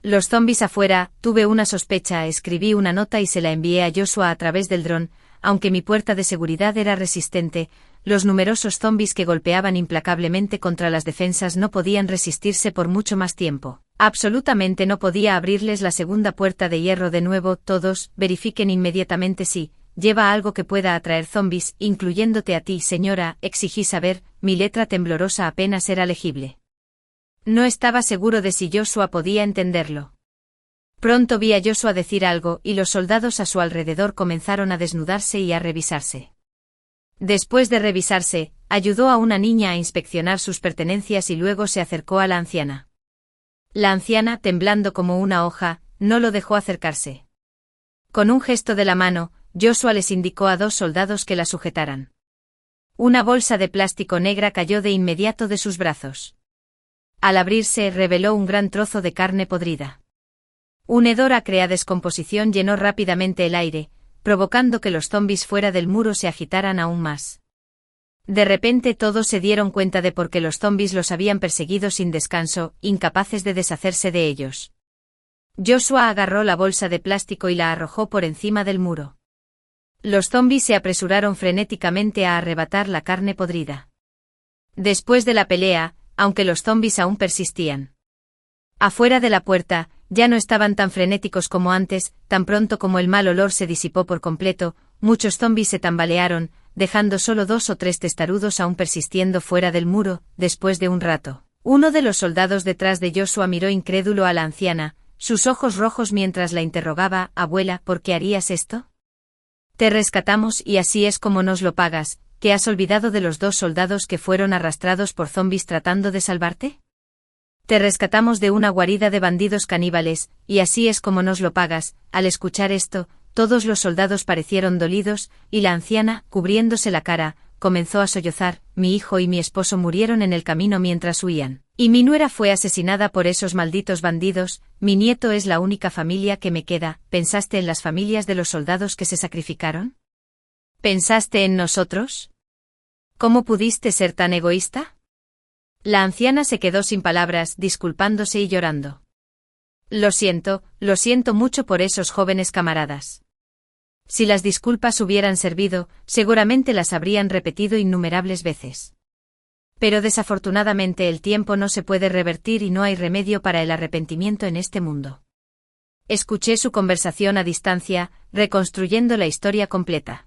los zombis afuera. Tuve una sospecha, escribí una nota y se la envié a Joshua a través del dron. Aunque mi puerta de seguridad era resistente, los numerosos zombis que golpeaban implacablemente contra las defensas no podían resistirse por mucho más tiempo. Absolutamente no podía abrirles la segunda puerta de hierro de nuevo. Todos, verifiquen inmediatamente si lleva algo que pueda atraer zombis, incluyéndote a ti, señora, exigí saber. Mi letra temblorosa apenas era legible. No estaba seguro de si Joshua podía entenderlo. Pronto vi a Joshua decir algo y los soldados a su alrededor comenzaron a desnudarse y a revisarse. Después de revisarse, ayudó a una niña a inspeccionar sus pertenencias y luego se acercó a la anciana. La anciana, temblando como una hoja, no lo dejó acercarse. Con un gesto de la mano, Joshua les indicó a 2 soldados que la sujetaran. Una bolsa de plástico negra cayó de inmediato de sus brazos. Al abrirse, reveló un gran trozo de carne podrida. Un hedor acre a descomposición llenó rápidamente el aire, provocando que los zombis fuera del muro se agitaran aún más. De repente todos se dieron cuenta de por qué los zombis los habían perseguido sin descanso, incapaces de deshacerse de ellos. Joshua agarró la bolsa de plástico y la arrojó por encima del muro. Los zombis se apresuraron frenéticamente a arrebatar la carne podrida. Después de la pelea, aunque los zombis aún persistían afuera de la puerta, ya no estaban tan frenéticos como antes. Tan pronto como el mal olor se disipó por completo, muchos zombis se tambalearon, dejando solo 2 o 3 testarudos aún persistiendo fuera del muro. Después de un rato, uno de los soldados detrás de Joshua miró incrédulo a la anciana, sus ojos rojos mientras la interrogaba. Abuela, ¿por qué harías esto? Te rescatamos y así es como nos lo pagas. ¿Que has olvidado de los 2 soldados que fueron arrastrados por zombis tratando de salvarte? Te rescatamos de una guarida de bandidos caníbales, y así es como nos lo pagas. Al escuchar esto, todos los soldados parecieron dolidos, y la anciana, cubriéndose la cara, comenzó a sollozar. Mi hijo y mi esposo murieron en el camino mientras huían, y mi nuera fue asesinada por esos malditos bandidos. Mi nieto es la única familia que me queda. ¿Pensaste en las familias de los soldados que se sacrificaron? ¿Pensaste en nosotros? ¿Cómo pudiste ser tan egoísta? La anciana se quedó sin palabras, disculpándose y llorando. Lo siento mucho por esos jóvenes camaradas. Si las disculpas hubieran servido, seguramente las habrían repetido innumerables veces. Pero desafortunadamente el tiempo no se puede revertir y no hay remedio para el arrepentimiento en este mundo. Escuché su conversación a distancia, reconstruyendo la historia completa.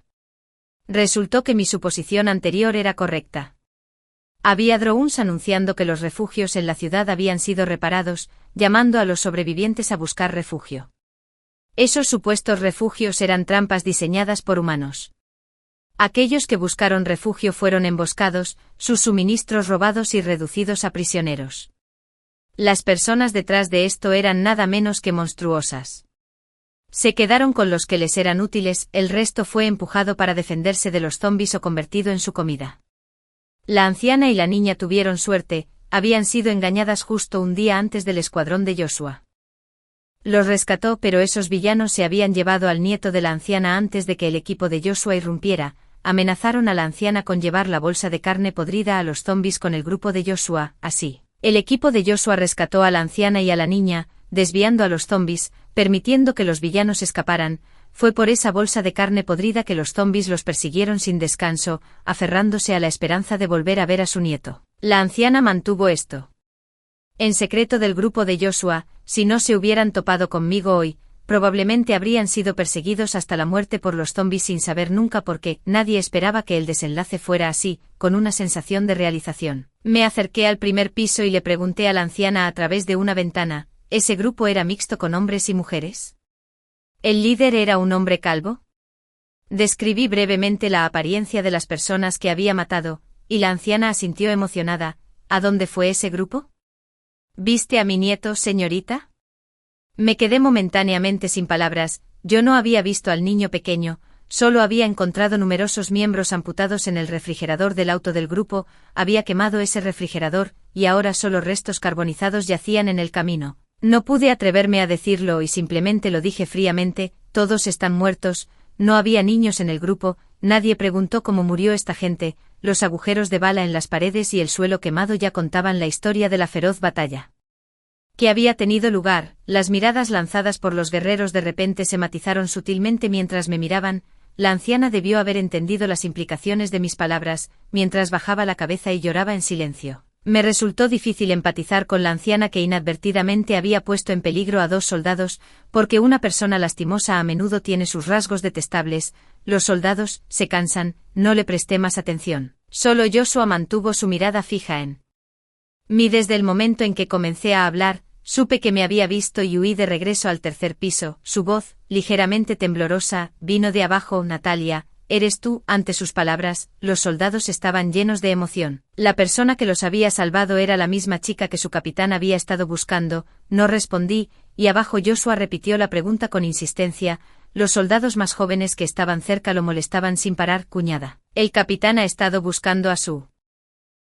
Resultó que mi suposición anterior era correcta. Había drones anunciando que los refugios en la ciudad habían sido reparados, llamando a los sobrevivientes a buscar refugio. Esos supuestos refugios eran trampas diseñadas por humanos. Aquellos que buscaron refugio fueron emboscados, sus suministros robados y reducidos a prisioneros. Las personas detrás de esto eran nada menos que monstruosas. Se quedaron con los que les eran útiles, el resto fue empujado para defenderse de los zombis o convertido en su comida. La anciana y la niña tuvieron suerte, habían sido engañadas justo un día antes del escuadrón de Joshua. Los rescató, pero esos villanos se habían llevado al nieto de la anciana antes de que el equipo de Joshua irrumpiera. amenazaron a la anciana con llevar la bolsa de carne podrida a los zombis con el grupo de Joshua, así. El equipo de Joshua rescató a la anciana y a la niña, desviando a los zombis, permitiendo que los villanos escaparan. Fue por esa bolsa de carne podrida que los zombis los persiguieron sin descanso, aferrándose a la esperanza de volver a ver a su nieto. La anciana mantuvo esto en secreto del grupo de Joshua. Si no se hubieran topado conmigo hoy, probablemente habrían sido perseguidos hasta la muerte por los zombis sin saber nunca por qué. Nadie esperaba que el desenlace fuera así, con una sensación de realización. Me acerqué al primer piso y le pregunté a la anciana a través de una ventana, ¿ese grupo era mixto con hombres y mujeres? ¿El líder era un hombre calvo? Describí brevemente la apariencia de las personas que había matado, y la anciana asintió emocionada. ¿A dónde fue ese grupo? ¿Viste a mi nieto, señorita? Me quedé momentáneamente sin palabras. Yo no había visto al niño pequeño, solo había encontrado numerosos miembros amputados en el refrigerador del auto del grupo. Había quemado ese refrigerador, y ahora solo restos carbonizados yacían en el camino. No pude atreverme a decirlo y simplemente lo dije fríamente: todos están muertos. No había niños en el grupo. Nadie preguntó cómo murió esta gente. Los agujeros de bala en las paredes y el suelo quemado ya contaban la historia de la feroz batalla que había tenido lugar. Las miradas lanzadas por los guerreros de repente se matizaron sutilmente mientras me miraban. La anciana debió haber entendido las implicaciones de mis palabras, mientras bajaba la cabeza y lloraba en silencio. Me resultó difícil empatizar con la anciana que inadvertidamente había puesto en peligro a 2 soldados, porque una persona lastimosa a menudo tiene sus rasgos detestables. Los soldados se cansan. No le presté más atención. Solo Joshua mantuvo su mirada fija en mí. Desde el momento en que comencé a hablar, supe que me había visto y huí de regreso al tercer piso. Su voz, ligeramente temblorosa, vino de abajo. Natalia, ¿eres tú? Ante sus palabras, los soldados estaban llenos de emoción. La persona que los había salvado era la misma chica que su capitán había estado buscando. No respondí, y abajo Joshua repitió la pregunta con insistencia. Los soldados más jóvenes que estaban cerca lo molestaban sin parar. Cuñada, el capitán ha estado buscando a su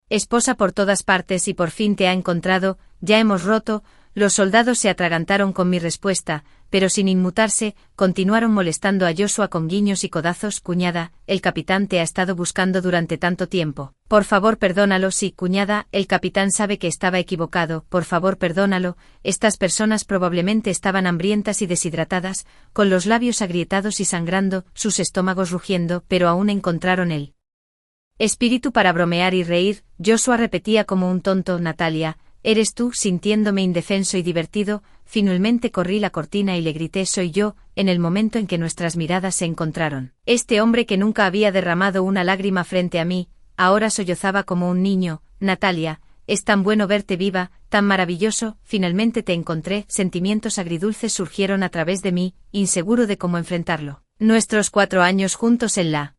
esposa por todas partes y por fin te ha encontrado. Ya hemos roto. Los soldados se atragantaron con mi respuesta, pero sin inmutarse, continuaron molestando a Joshua con guiños y codazos. Cuñada, el capitán te ha estado buscando durante tanto tiempo. Por favor, perdónalo. Sí, cuñada, el capitán sabe que estaba equivocado. Por favor, perdónalo. Estas personas probablemente estaban hambrientas y deshidratadas, con los labios agrietados y sangrando, sus estómagos rugiendo, pero aún encontraron el espíritu para bromear y reír. Joshua repetía como un tonto: Natalia, ¿eres tú? Sintiéndome indefenso y divertido, finalmente corrí la cortina y le grité: soy yo. En el momento en que nuestras miradas se encontraron, este hombre que nunca había derramado una lágrima frente a mí, ahora sollozaba como un niño. Natalia, es tan bueno verte viva, tan maravilloso. Finalmente te encontré. Sentimientos agridulces surgieron a través de mí, inseguro de cómo enfrentarlo. Nuestros 4 años juntos en la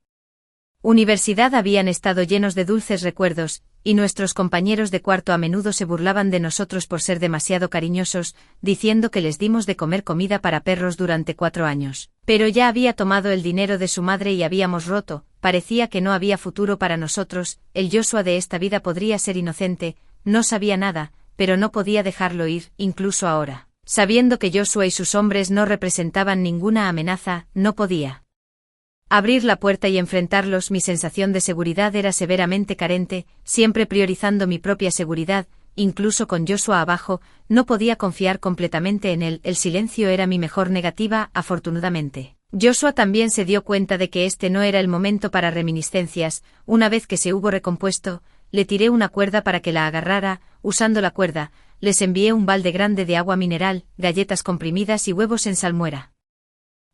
universidad habían estado llenos de dulces recuerdos, y nuestros compañeros de cuarto a menudo se burlaban de nosotros por ser demasiado cariñosos, diciendo que les dimos de comer comida para perros durante 4 años. Pero ya había tomado el dinero de su madre y habíamos roto. Parecía que no había futuro para nosotros. El Joshua de esta vida podría ser inocente, no sabía nada, pero no podía dejarlo ir. Incluso ahora, sabiendo que Joshua y sus hombres no representaban ninguna amenaza, no podía abrir la puerta y enfrentarlos. Mi sensación de seguridad era severamente carente, siempre priorizando mi propia seguridad. Incluso con Joshua abajo, no podía confiar completamente en él. El silencio era mi mejor negativa. Afortunadamente, Joshua también se dio cuenta de que este no era el momento para reminiscencias. Una vez que se hubo recompuesto, le tiré una cuerda para que la agarrara. Usando la cuerda, les envié un balde grande de agua mineral, galletas comprimidas y huevos en salmuera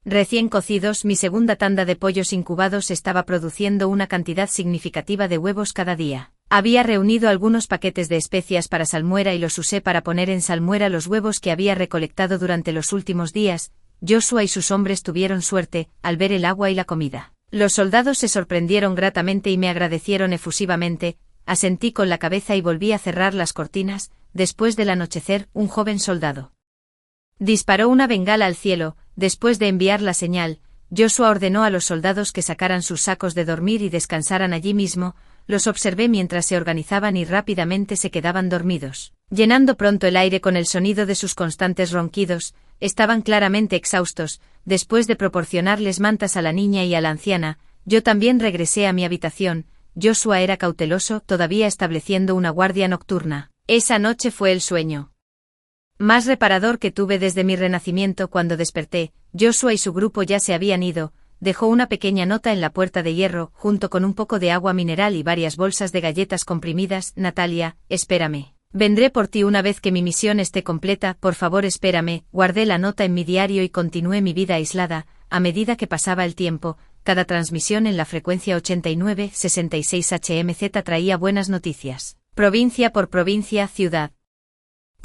recién cocidos. Mi segunda tanda de pollos incubados estaba produciendo una cantidad significativa de huevos cada día. Había reunido algunos paquetes de especias para salmuera y los usé para poner en salmuera los huevos que había recolectado durante los últimos días. Joshua y sus hombres tuvieron suerte al ver el agua y la comida. Los soldados se sorprendieron gratamente y me agradecieron efusivamente. Asentí con la cabeza y volví a cerrar las cortinas. Después del anochecer, un joven soldado disparó una bengala al cielo. Después de enviar la señal, Joshua ordenó a los soldados que sacaran sus sacos de dormir y descansaran allí mismo. Los observé mientras se organizaban y rápidamente se quedaban dormidos, llenando pronto el aire con el sonido de sus constantes ronquidos. Estaban claramente exhaustos. Después de proporcionarles mantas a la niña y a la anciana, Yo también regresé a mi habitación. Joshua era cauteloso, todavía estableciendo una guardia nocturna. Esa noche fue el sueño más reparador que tuve desde mi renacimiento. Cuando desperté, Joshua y su grupo ya se habían ido. Dejó una pequeña nota en la puerta de hierro, junto con un poco de agua mineral y varias bolsas de galletas comprimidas. Natalia, espérame. Vendré por ti una vez que mi misión esté completa, por favor espérame. Guardé la nota en mi diario y continué mi vida aislada. A medida que pasaba el tiempo, cada transmisión en la frecuencia 89-66 HMZ traía buenas noticias. Provincia por provincia, ciudad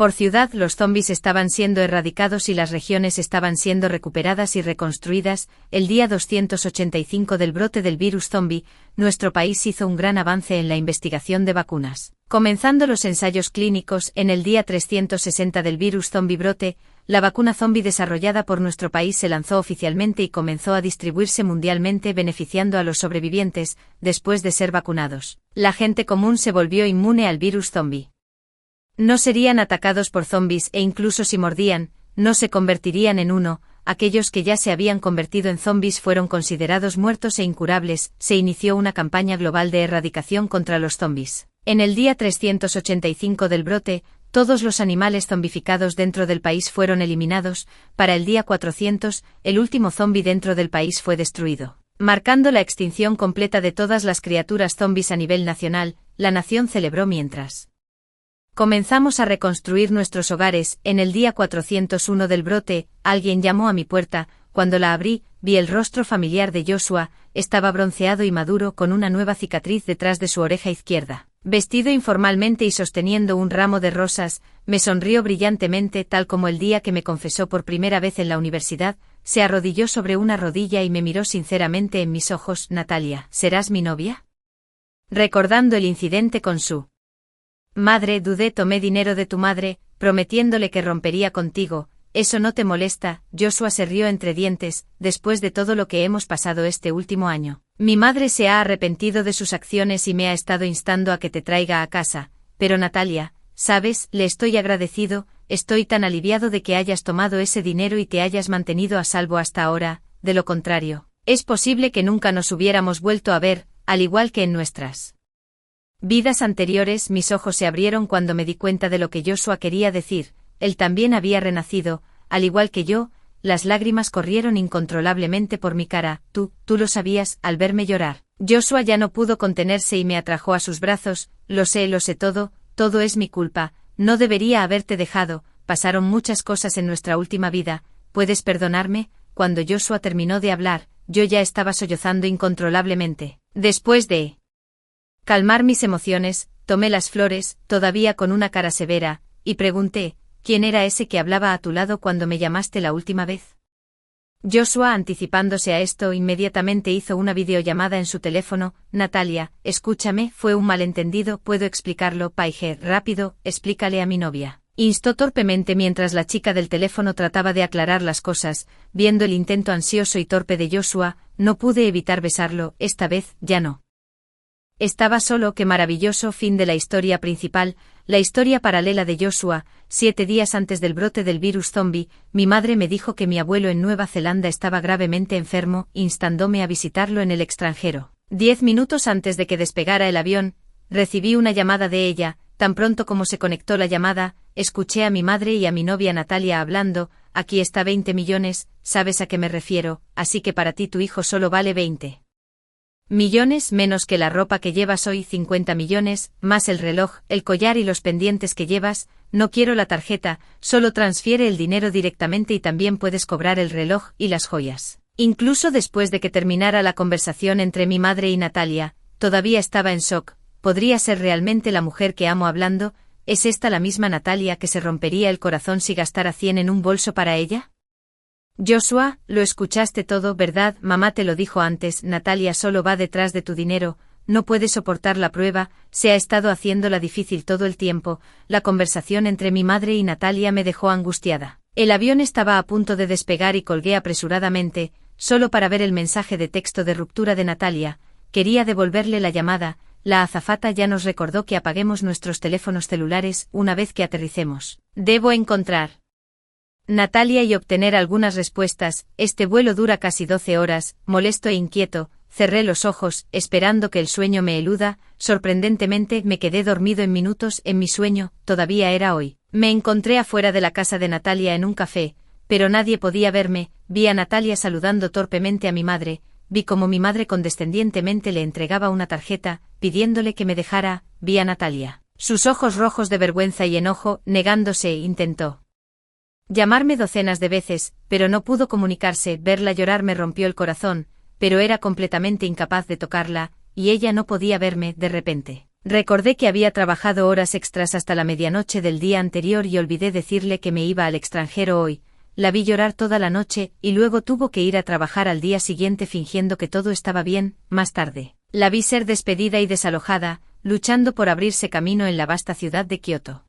por ciudad, los zombies estaban siendo erradicados y las regiones estaban siendo recuperadas y reconstruidas. El día 285 del brote del virus zombie, nuestro país hizo un gran avance en la investigación de vacunas. Comenzando los ensayos clínicos, en el día 360 del virus zombie brote, la vacuna zombie desarrollada por nuestro país se lanzó oficialmente y comenzó a distribuirse mundialmente, beneficiando a los sobrevivientes, después de ser vacunados. La gente común se volvió inmune al virus zombie. No serían atacados por zombies e incluso si mordían, no se convertirían en uno. Aquellos que ya se habían convertido en zombies fueron considerados muertos e incurables. Se inició una campaña global de erradicación contra los zombies. En el día 385 del brote, todos los animales zombificados dentro del país fueron eliminados. Para el día 400, el último zombi dentro del país fue destruido, marcando la extinción completa de todas las criaturas zombies a nivel nacional. La nación celebró mientras comenzamos a reconstruir nuestros hogares. En el día 401 del brote, alguien llamó a mi puerta. Cuando la abrí, vi el rostro familiar de Joshua. Estaba bronceado y maduro, con una nueva cicatriz detrás de su oreja izquierda. Vestido informalmente y sosteniendo un ramo de rosas, me sonrió brillantemente, tal como el día que me confesó por primera vez en la universidad. Se arrodilló sobre una rodilla y me miró sinceramente en mis ojos. Natalia, ¿serás mi novia? Recordando el incidente con su madre, dudé. Tomé dinero de tu madre, prometiéndole que rompería contigo. ¿Eso no te molesta? Joshua se rió entre dientes. Después de todo lo que hemos pasado este último año, mi madre se ha arrepentido de sus acciones y me ha estado instando a que te traiga a casa. Pero Natalia, ¿sabes? Le estoy agradecido. Estoy tan aliviado de que hayas tomado ese dinero y te hayas mantenido a salvo hasta ahora. De lo contrario, es posible que nunca nos hubiéramos vuelto a ver, al igual que en nuestras vidas anteriores. Mis ojos se abrieron cuando me di cuenta de lo que Joshua quería decir. Él también había renacido, al igual que yo. Las lágrimas corrieron incontrolablemente por mi cara. Tú lo sabías. Al verme llorar, Joshua ya no pudo contenerse y me atrajo a sus brazos. Lo sé todo es mi culpa. No debería haberte dejado. Pasaron muchas cosas en nuestra última vida. ¿Puedes perdonarme? Cuando Joshua terminó de hablar, yo ya estaba sollozando incontrolablemente. Después de calmar mis emociones, tomé las flores, todavía con una cara severa, y pregunté, ¿quién era ese que hablaba a tu lado cuando me llamaste la última vez? Joshua, anticipándose a esto, inmediatamente hizo una videollamada en su teléfono. Natalia, escúchame, fue un malentendido, puedo explicarlo. Paige, rápido, explícale a mi novia. Instó torpemente mientras la chica del teléfono trataba de aclarar las cosas. Viendo el intento ansioso y torpe de Joshua, no pude evitar besarlo. Esta vez, ya no estaba solo. Qué maravilloso. Fin de la historia principal. La historia paralela de Joshua. 7 días antes del brote del virus zombie, mi madre me dijo que mi abuelo en Nueva Zelanda estaba gravemente enfermo, instándome a visitarlo en el extranjero. 10 minutos antes de que despegara el avión, recibí una llamada de ella. Tan pronto como se conectó la llamada, escuché a mi madre y a mi novia Natalia hablando. Aquí está 20 millones, ¿sabes a qué me refiero? Así que para ti tu hijo solo vale 20 millones menos que la ropa que llevas hoy. 50 millones, más el reloj, el collar y los pendientes que llevas. No quiero la tarjeta, solo transfiere el dinero directamente y también puedes cobrar el reloj y las joyas. Incluso después de que terminara la conversación entre mi madre y Natalia, todavía estaba en shock. ¿Podría ser realmente la mujer que amo hablando? ¿Es esta la misma Natalia que se rompería el corazón si gastara 100 en un bolso para ella? Joshua, lo escuchaste todo, ¿verdad? Mamá te lo dijo antes. Natalia solo va detrás de tu dinero. No puede soportar la prueba. Se ha estado haciéndola difícil todo el tiempo. La conversación entre mi madre y Natalia me dejó angustiada. El avión estaba a punto de despegar y colgué apresuradamente, solo para ver el mensaje de texto de ruptura de Natalia. Quería devolverle la llamada. La azafata ya nos recordó que apaguemos nuestros teléfonos celulares una vez que aterricemos. Debo encontrar Natalia y obtener algunas respuestas. Este vuelo dura casi 12 horas, molesto e inquieto. cerré los ojos, esperando que el sueño me eluda. Sorprendentemente me quedé dormido en minutos. En mi sueño, todavía era hoy. Me encontré afuera de la casa de Natalia en un café, pero nadie podía verme. Vi a Natalia saludando torpemente a mi madre, vi cómo mi madre condescendientemente le entregaba una tarjeta, pidiéndole que me dejara. Vi a Natalia, sus ojos rojos de vergüenza y enojo, negándose. Intentó llamarme docenas de veces, pero no pudo comunicarse. Verla llorar me rompió el corazón, pero era completamente incapaz de tocarla, y ella no podía verme. De repente, recordé que había trabajado horas extras hasta la medianoche del día anterior y olvidé decirle que me iba al extranjero hoy. La vi llorar toda la noche, y luego tuvo que ir a trabajar al día siguiente fingiendo que todo estaba bien. Más tarde, la vi ser despedida y desalojada, luchando por abrirse camino en la vasta ciudad de Kioto.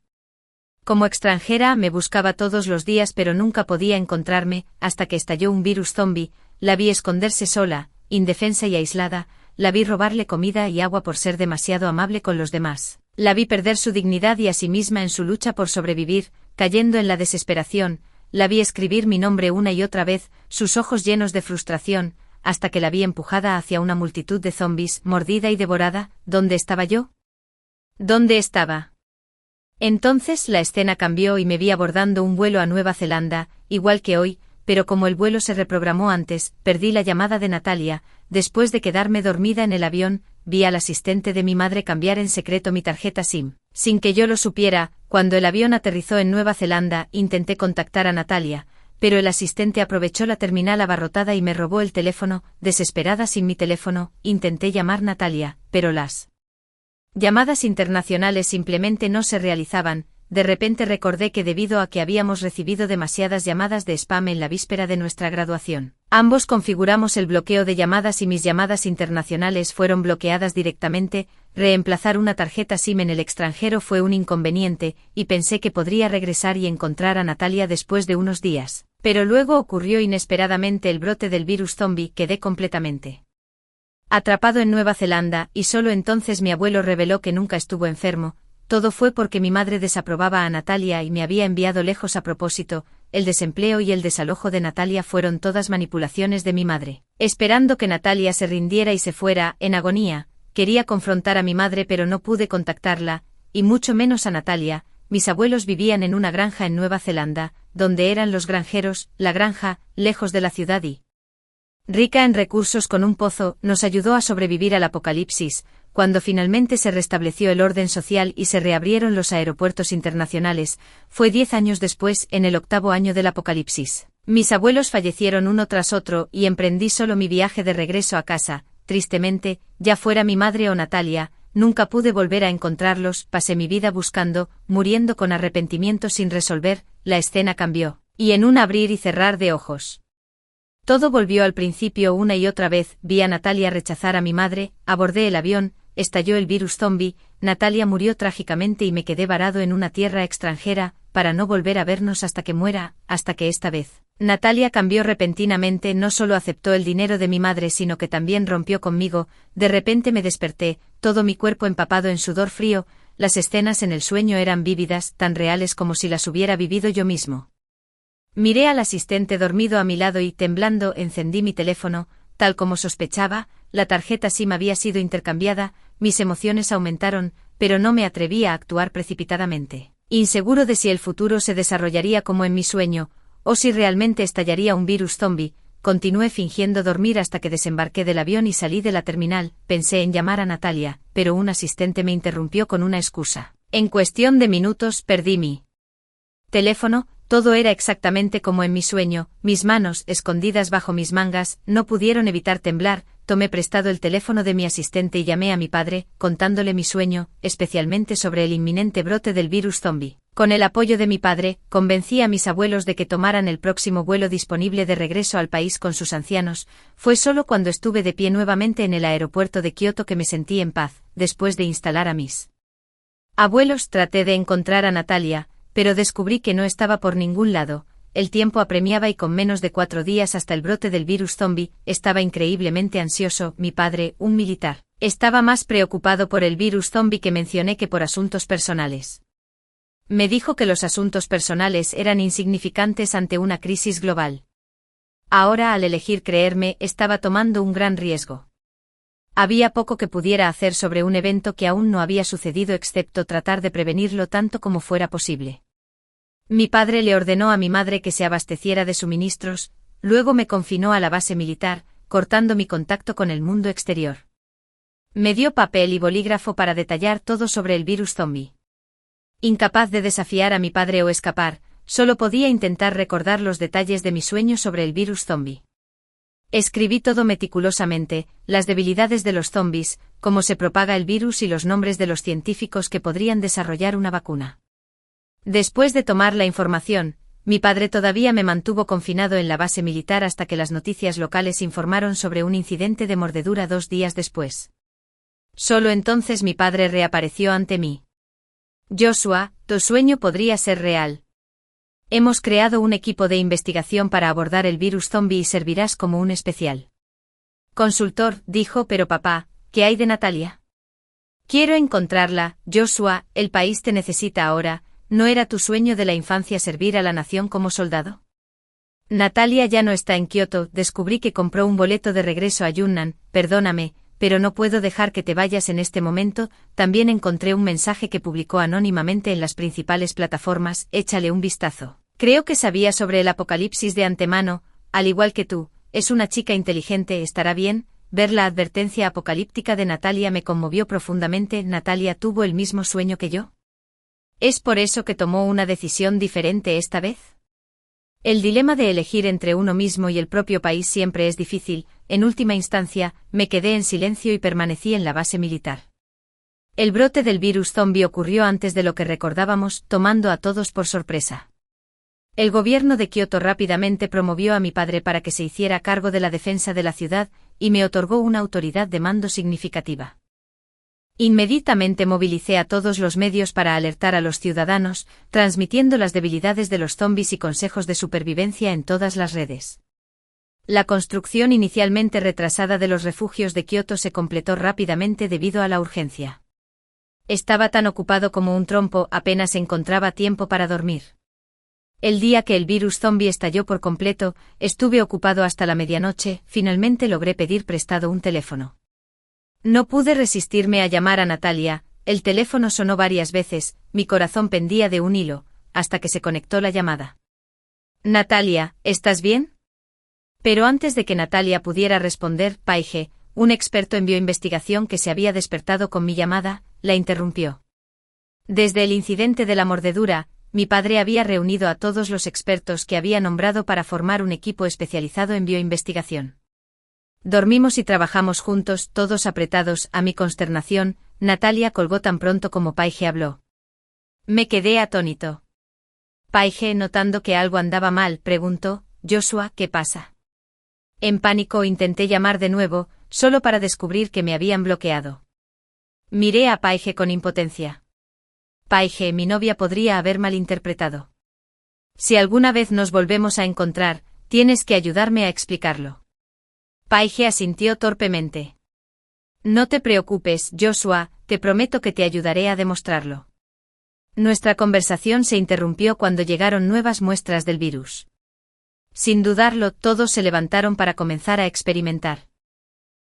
Como extranjera me buscaba todos los días pero nunca podía encontrarme, hasta que estalló un virus zombie. La vi esconderse sola, indefensa y aislada. La vi robarle comida y agua por ser demasiado amable con los demás. La vi perder su dignidad y a sí misma en su lucha por sobrevivir, cayendo en la desesperación. La vi escribir mi nombre una y otra vez, sus ojos llenos de frustración, hasta que la vi empujada hacia una multitud de zombies, mordida y devorada. ¿Dónde estaba yo? ¿Dónde estaba? Entonces la escena cambió y me vi abordando un vuelo a Nueva Zelanda, igual que hoy, pero como el vuelo se reprogramó antes, perdí la llamada de Natalia. Después de quedarme dormida en el avión, vi al asistente de mi madre cambiar en secreto mi tarjeta SIM. Sin que yo lo supiera, cuando el avión aterrizó en Nueva Zelanda, intenté contactar a Natalia, pero el asistente aprovechó la terminal abarrotada y me robó el teléfono. Desesperada sin mi teléfono, intenté llamar a Natalia, pero las llamadas internacionales simplemente no se realizaban. De repente recordé que debido a que habíamos recibido demasiadas llamadas de spam en la víspera de nuestra graduación, ambos configuramos el bloqueo de llamadas y mis llamadas internacionales fueron bloqueadas directamente. Reemplazar una tarjeta SIM en el extranjero fue un inconveniente, y pensé que podría regresar y encontrar a Natalia después de unos días. Pero luego ocurrió inesperadamente el brote del virus zombie. Quedé completamente atrapado en Nueva Zelanda, y solo entonces mi abuelo reveló que nunca estuvo enfermo. Todo fue porque mi madre desaprobaba a Natalia y me había enviado lejos a propósito. El desempleo y el desalojo de Natalia fueron todas manipulaciones de mi madre. Esperando que Natalia se rindiera y se fuera, en agonía, quería confrontar a mi madre pero no pude contactarla, y mucho menos a Natalia. Mis abuelos vivían en una granja en Nueva Zelanda, donde eran los granjeros. La granja, lejos de la ciudad y rica en recursos con un pozo, nos ayudó a sobrevivir al apocalipsis. Cuando finalmente se restableció el orden social y se reabrieron los aeropuertos internacionales, fue 10 años después, en el 8º año del apocalipsis. Mis abuelos fallecieron uno tras otro y emprendí solo mi viaje de regreso a casa. Tristemente, ya fuera mi madre o Natalia, nunca pude volver a encontrarlos. Pasé mi vida buscando, muriendo con arrepentimiento sin resolver. La escena cambió, y en un abrir y cerrar de ojos todo volvió al principio una y otra vez. Vi a Natalia rechazar a mi madre, abordé el avión, estalló el virus zombie, Natalia murió trágicamente y me quedé varado en una tierra extranjera, para no volver a vernos hasta que muera. Hasta que esta vez Natalia cambió repentinamente. No solo aceptó el dinero de mi madre sino que también rompió conmigo. De repente me desperté, todo mi cuerpo empapado en sudor frío. Las escenas en el sueño eran vívidas, tan reales como si las hubiera vivido yo mismo. Miré al asistente dormido a mi lado y, temblando, encendí mi teléfono. Tal como sospechaba, la tarjeta SIM había sido intercambiada. Mis emociones aumentaron, pero no me atreví a actuar precipitadamente, inseguro de si el futuro se desarrollaría como en mi sueño, o si realmente estallaría un virus zombie. Continué fingiendo dormir hasta que desembarqué del avión y salí de la terminal. Pensé en llamar a Natalia, pero un asistente me interrumpió con una excusa. En cuestión de minutos perdí mi teléfono. Todo era exactamente como en mi sueño. Mis manos, escondidas bajo mis mangas, no pudieron evitar temblar. Tomé prestado el teléfono de mi asistente y llamé a mi padre, contándole mi sueño, especialmente sobre el inminente brote del virus zombie. Con el apoyo de mi padre, convencí a mis abuelos de que tomaran el próximo vuelo disponible de regreso al país con sus ancianos. Fue solo cuando estuve de pie nuevamente en el aeropuerto de Kioto que me sentí en paz. Después de instalar a mis abuelos, traté de encontrar a Natalia, pero descubrí que no estaba por ningún lado. El tiempo apremiaba y con menos de 4 días hasta el brote del virus zombie, estaba increíblemente ansioso. Mi padre, un militar, estaba más preocupado por el virus zombie que mencioné que por asuntos personales. Me dijo que los asuntos personales eran insignificantes ante una crisis global. Ahora, al elegir creerme, estaba tomando un gran riesgo. Había poco que pudiera hacer sobre un evento que aún no había sucedido excepto tratar de prevenirlo tanto como fuera posible. Mi padre le ordenó a mi madre que se abasteciera de suministros, luego me confinó a la base militar, cortando mi contacto con el mundo exterior. Me dio papel y bolígrafo para detallar todo sobre el virus zombie. Incapaz de desafiar a mi padre o escapar, solo podía intentar recordar los detalles de mi sueño sobre el virus zombie. Escribí todo meticulosamente, las debilidades de los zombies, cómo se propaga el virus y los nombres de los científicos que podrían desarrollar una vacuna. Después de tomar la información, mi padre todavía me mantuvo confinado en la base militar hasta que las noticias locales informaron sobre un incidente de mordedura 2 días después. Solo entonces mi padre reapareció ante mí. Joshua, tu sueño podría ser real. Hemos creado un equipo de investigación para abordar el virus zombie y servirás como un especial consultor, dijo, pero papá, ¿qué hay de Natalia? Quiero encontrarla, Joshua, el país te necesita ahora, ¿no era tu sueño de la infancia servir a la nación como soldado? Natalia ya no está en Kioto, descubrí que compró un boleto de regreso a Yunnan, perdóname, pero no puedo dejar que te vayas en este momento. También encontré un mensaje que publicó anónimamente en las principales plataformas, échale un vistazo. Creo que sabía sobre el apocalipsis de antemano, al igual que tú, es una chica inteligente, estará bien. Ver la advertencia apocalíptica de Natalia me conmovió profundamente. ¿Natalia tuvo el mismo sueño que yo? ¿Es por eso que tomó una decisión diferente esta vez? El dilema de elegir entre uno mismo y el propio país siempre es difícil. En última instancia, me quedé en silencio y permanecí en la base militar. El brote del virus zombie ocurrió antes de lo que recordábamos, tomando a todos por sorpresa. El gobierno de Kioto rápidamente promovió a mi padre para que se hiciera cargo de la defensa de la ciudad, y me otorgó una autoridad de mando significativa. Inmediatamente movilicé a todos los medios para alertar a los ciudadanos, transmitiendo las debilidades de los zombies y consejos de supervivencia en todas las redes. La construcción inicialmente retrasada de los refugios de Kioto se completó rápidamente debido a la urgencia. Estaba tan ocupado como un trompo, apenas encontraba tiempo para dormir. El día que el virus zombie estalló por completo, estuve ocupado hasta la medianoche. Finalmente logré pedir prestado un teléfono. No pude resistirme a llamar a Natalia, el teléfono sonó varias veces, mi corazón pendía de un hilo, hasta que se conectó la llamada. Natalia, ¿estás bien? Pero antes de que Natalia pudiera responder, Paige, un experto en bioinvestigación que se había despertado con mi llamada, la interrumpió. Desde el incidente de la mordedura, mi padre había reunido a todos los expertos que había nombrado para formar un equipo especializado en bioinvestigación. Dormimos y trabajamos juntos, todos apretados. A mi consternación, Natalia colgó tan pronto como Paige habló. Me quedé atónito. Paige, notando que algo andaba mal, preguntó, Joshua, ¿qué pasa? En pánico intenté llamar de nuevo, solo para descubrir que me habían bloqueado. Miré a Paige con impotencia. Paige, mi novia podría haber malinterpretado. Si alguna vez nos volvemos a encontrar, tienes que ayudarme a explicarlo. Paige asintió torpemente. No te preocupes, Joshua, te prometo que te ayudaré a demostrarlo. Nuestra conversación se interrumpió cuando llegaron nuevas muestras del virus. Sin dudarlo, todos se levantaron para comenzar a experimentar.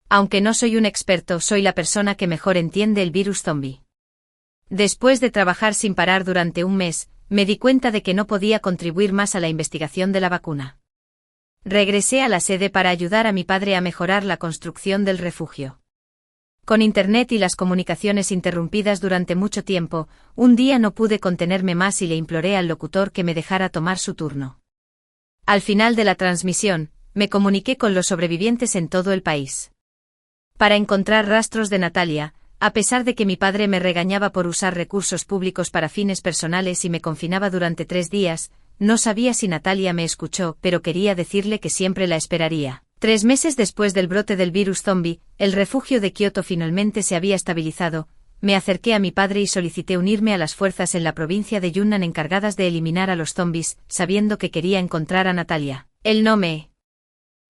Aunque no soy un experto, soy la persona que mejor entiende el virus zombie. Después de trabajar sin parar durante un mes, me di cuenta de que no podía contribuir más a la investigación de la vacuna. Regresé a la sede para ayudar a mi padre a mejorar la construcción del refugio. Con Internet y las comunicaciones interrumpidas durante mucho tiempo, un día no pude contenerme más y le imploré al locutor que me dejara tomar su turno. Al final de la transmisión, me comuniqué con los sobrevivientes en todo el país. Para encontrar rastros de Natalia, a pesar de que mi padre me regañaba por usar recursos públicos para fines personales y me confinaba durante 3 días, no sabía si Natalia me escuchó, pero quería decirle que siempre la esperaría. 3 meses después del brote del virus zombie, el refugio de Kioto finalmente se había estabilizado. Me acerqué a mi padre y solicité unirme a las fuerzas en la provincia de Yunnan encargadas de eliminar a los zombies, sabiendo que quería encontrar a Natalia. Él no me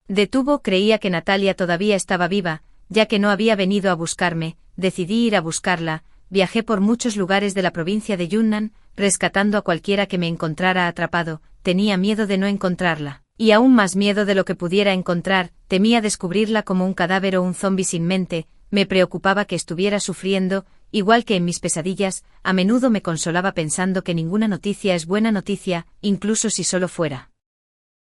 detuvo, creía que Natalia todavía estaba viva, ya que no había venido a buscarme. Decidí ir a buscarla. Viajé por muchos lugares de la provincia de Yunnan, rescatando a cualquiera que me encontrara atrapado. Tenía miedo de no encontrarla, y aún más miedo de lo que pudiera encontrar, temía descubrirla como un cadáver o un zombi sin mente. me preocupaba que estuviera sufriendo, igual que en mis pesadillas, a menudo me consolaba pensando que ninguna noticia es buena noticia, incluso si solo fuera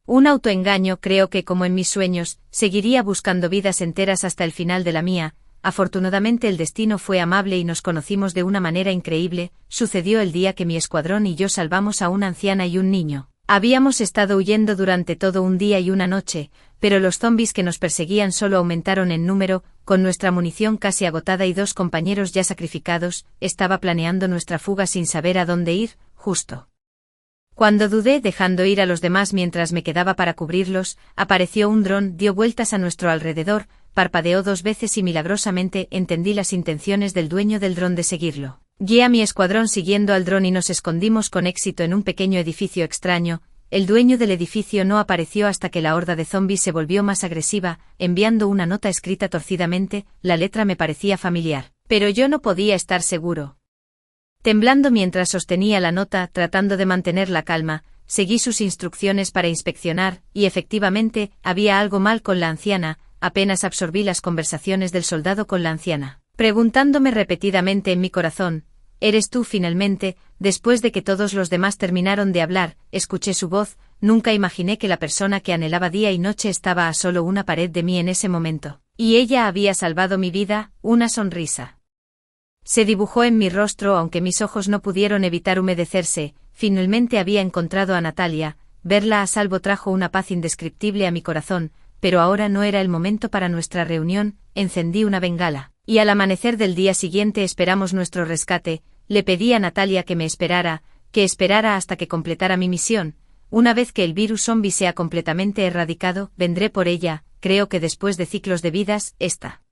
un autoengaño. Creo que, como en mis sueños, seguiría buscando vidas enteras hasta el final de la mía. Afortunadamente el destino fue amable y nos conocimos de una manera increíble. Sucedió el día que mi escuadrón y yo salvamos a una anciana y un niño. Habíamos estado huyendo durante todo un día y una noche, pero los zombis que nos perseguían solo aumentaron en número. Con nuestra munición casi agotada y 2 compañeros ya sacrificados, estaba planeando nuestra fuga sin saber a dónde ir, justo cuando dudé dejando ir a los demás mientras me quedaba para cubrirlos, apareció un dron, dio vueltas a nuestro alrededor, parpadeó 2 veces y milagrosamente entendí las intenciones del dueño del dron de seguirlo. Guié a mi escuadrón siguiendo al dron y nos escondimos con éxito en un pequeño edificio extraño. El dueño del edificio no apareció hasta que la horda de zombies se volvió más agresiva, enviando una nota escrita torcidamente. La letra me parecía familiar, pero yo no podía estar seguro. Temblando mientras sostenía la nota, tratando de mantener la calma, seguí sus instrucciones para inspeccionar, y efectivamente, había algo mal con la anciana. Apenas absorbí las conversaciones del soldado con la anciana, preguntándome repetidamente en mi corazón: ¿eres tú finalmente? Después de que todos los demás terminaron de hablar, escuché su voz. Nunca imaginé que la persona que anhelaba día y noche estaba a solo una pared de mí en ese momento, y ella había salvado mi vida. Una sonrisa se dibujó en mi rostro aunque mis ojos no pudieron evitar humedecerse. Finalmente había encontrado a Natalia. Verla a salvo trajo una paz indescriptible a mi corazón, pero ahora no era el momento para nuestra reunión. Encendí una bengala, y al amanecer del día siguiente esperamos nuestro rescate. Le pedí a Natalia que esperara hasta que completara mi misión. Una vez que el virus zombie sea completamente erradicado, vendré por ella. Creo que después de ciclos de vidas, esta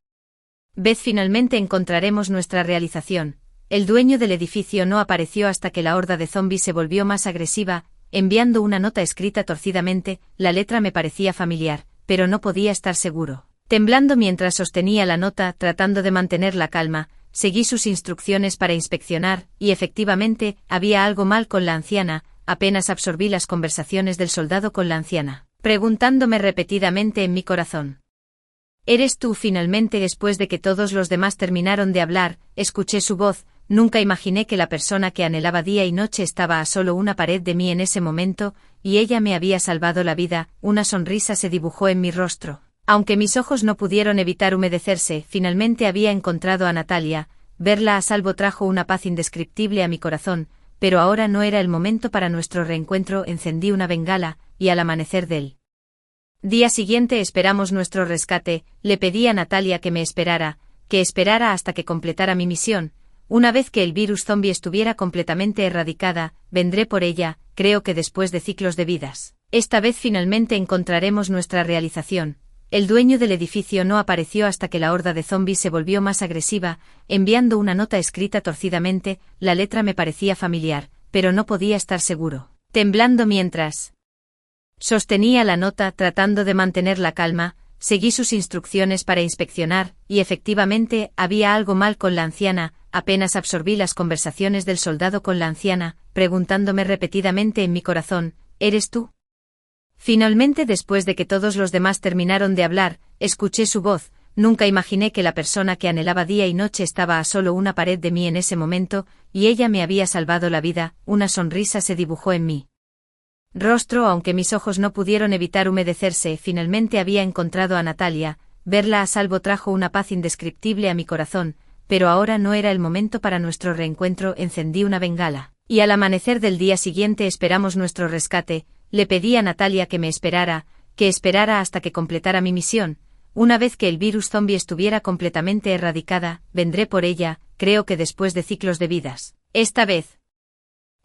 vez finalmente encontraremos nuestra realización. El dueño del edificio no apareció hasta que la horda de zombies se volvió más agresiva, enviando una nota escrita torcidamente. La letra me parecía familiar, pero no podía estar seguro. Temblando mientras sostenía la nota, tratando de mantener la calma, seguí sus instrucciones para inspeccionar, y efectivamente, había algo mal con la anciana. Apenas absorbí las conversaciones del soldado con la anciana, preguntándome repetidamente en mi corazón: ¿eres tú finalmente? Después de que todos los demás terminaron de hablar, escuché su voz. Nunca imaginé que la persona que anhelaba día y noche estaba a solo una pared de mí en ese momento, y ella me había salvado la vida. Una sonrisa se dibujó en mi rostro, aunque mis ojos no pudieron evitar humedecerse. Finalmente había encontrado a Natalia. Verla a salvo trajo una paz indescriptible a mi corazón, pero ahora no era el momento para nuestro reencuentro. Encendí una bengala, y al amanecer del día siguiente esperamos nuestro rescate. Le pedí a Natalia que esperara hasta que completara mi misión. Una vez que el virus zombie estuviera completamente erradicada, vendré por ella. Creo que después de ciclos de vidas, esta vez finalmente encontraremos nuestra realización. El dueño del edificio no apareció hasta que la horda de zombies se volvió más agresiva, enviando una nota escrita torcidamente. La letra me parecía familiar, pero no podía estar seguro. Temblando mientras sostenía la nota, tratando de mantener la calma, seguí sus instrucciones para inspeccionar, y efectivamente, había algo mal con la anciana. Apenas absorbí las conversaciones del soldado con la anciana, preguntándome repetidamente en mi corazón: ¿eres tú finalmente? Después de que todos los demás terminaron de hablar, escuché su voz. Nunca imaginé que la persona que anhelaba día y noche estaba a solo una pared de mí en ese momento, y ella me había salvado la vida. Una sonrisa se dibujó en mi rostro aunque mis ojos no pudieron evitar humedecerse. Finalmente había encontrado a Natalia. Verla a salvo trajo una paz indescriptible a mi corazón, pero ahora no era el momento para nuestro reencuentro. Encendí una bengala, y al amanecer del día siguiente esperamos nuestro rescate. Le pedí a Natalia que esperara hasta que completara mi misión. Una vez que el virus zombie estuviera completamente erradicada, vendré por ella. Creo que después de ciclos de vidas, esta vez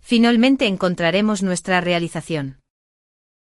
finalmente encontraremos nuestra realización.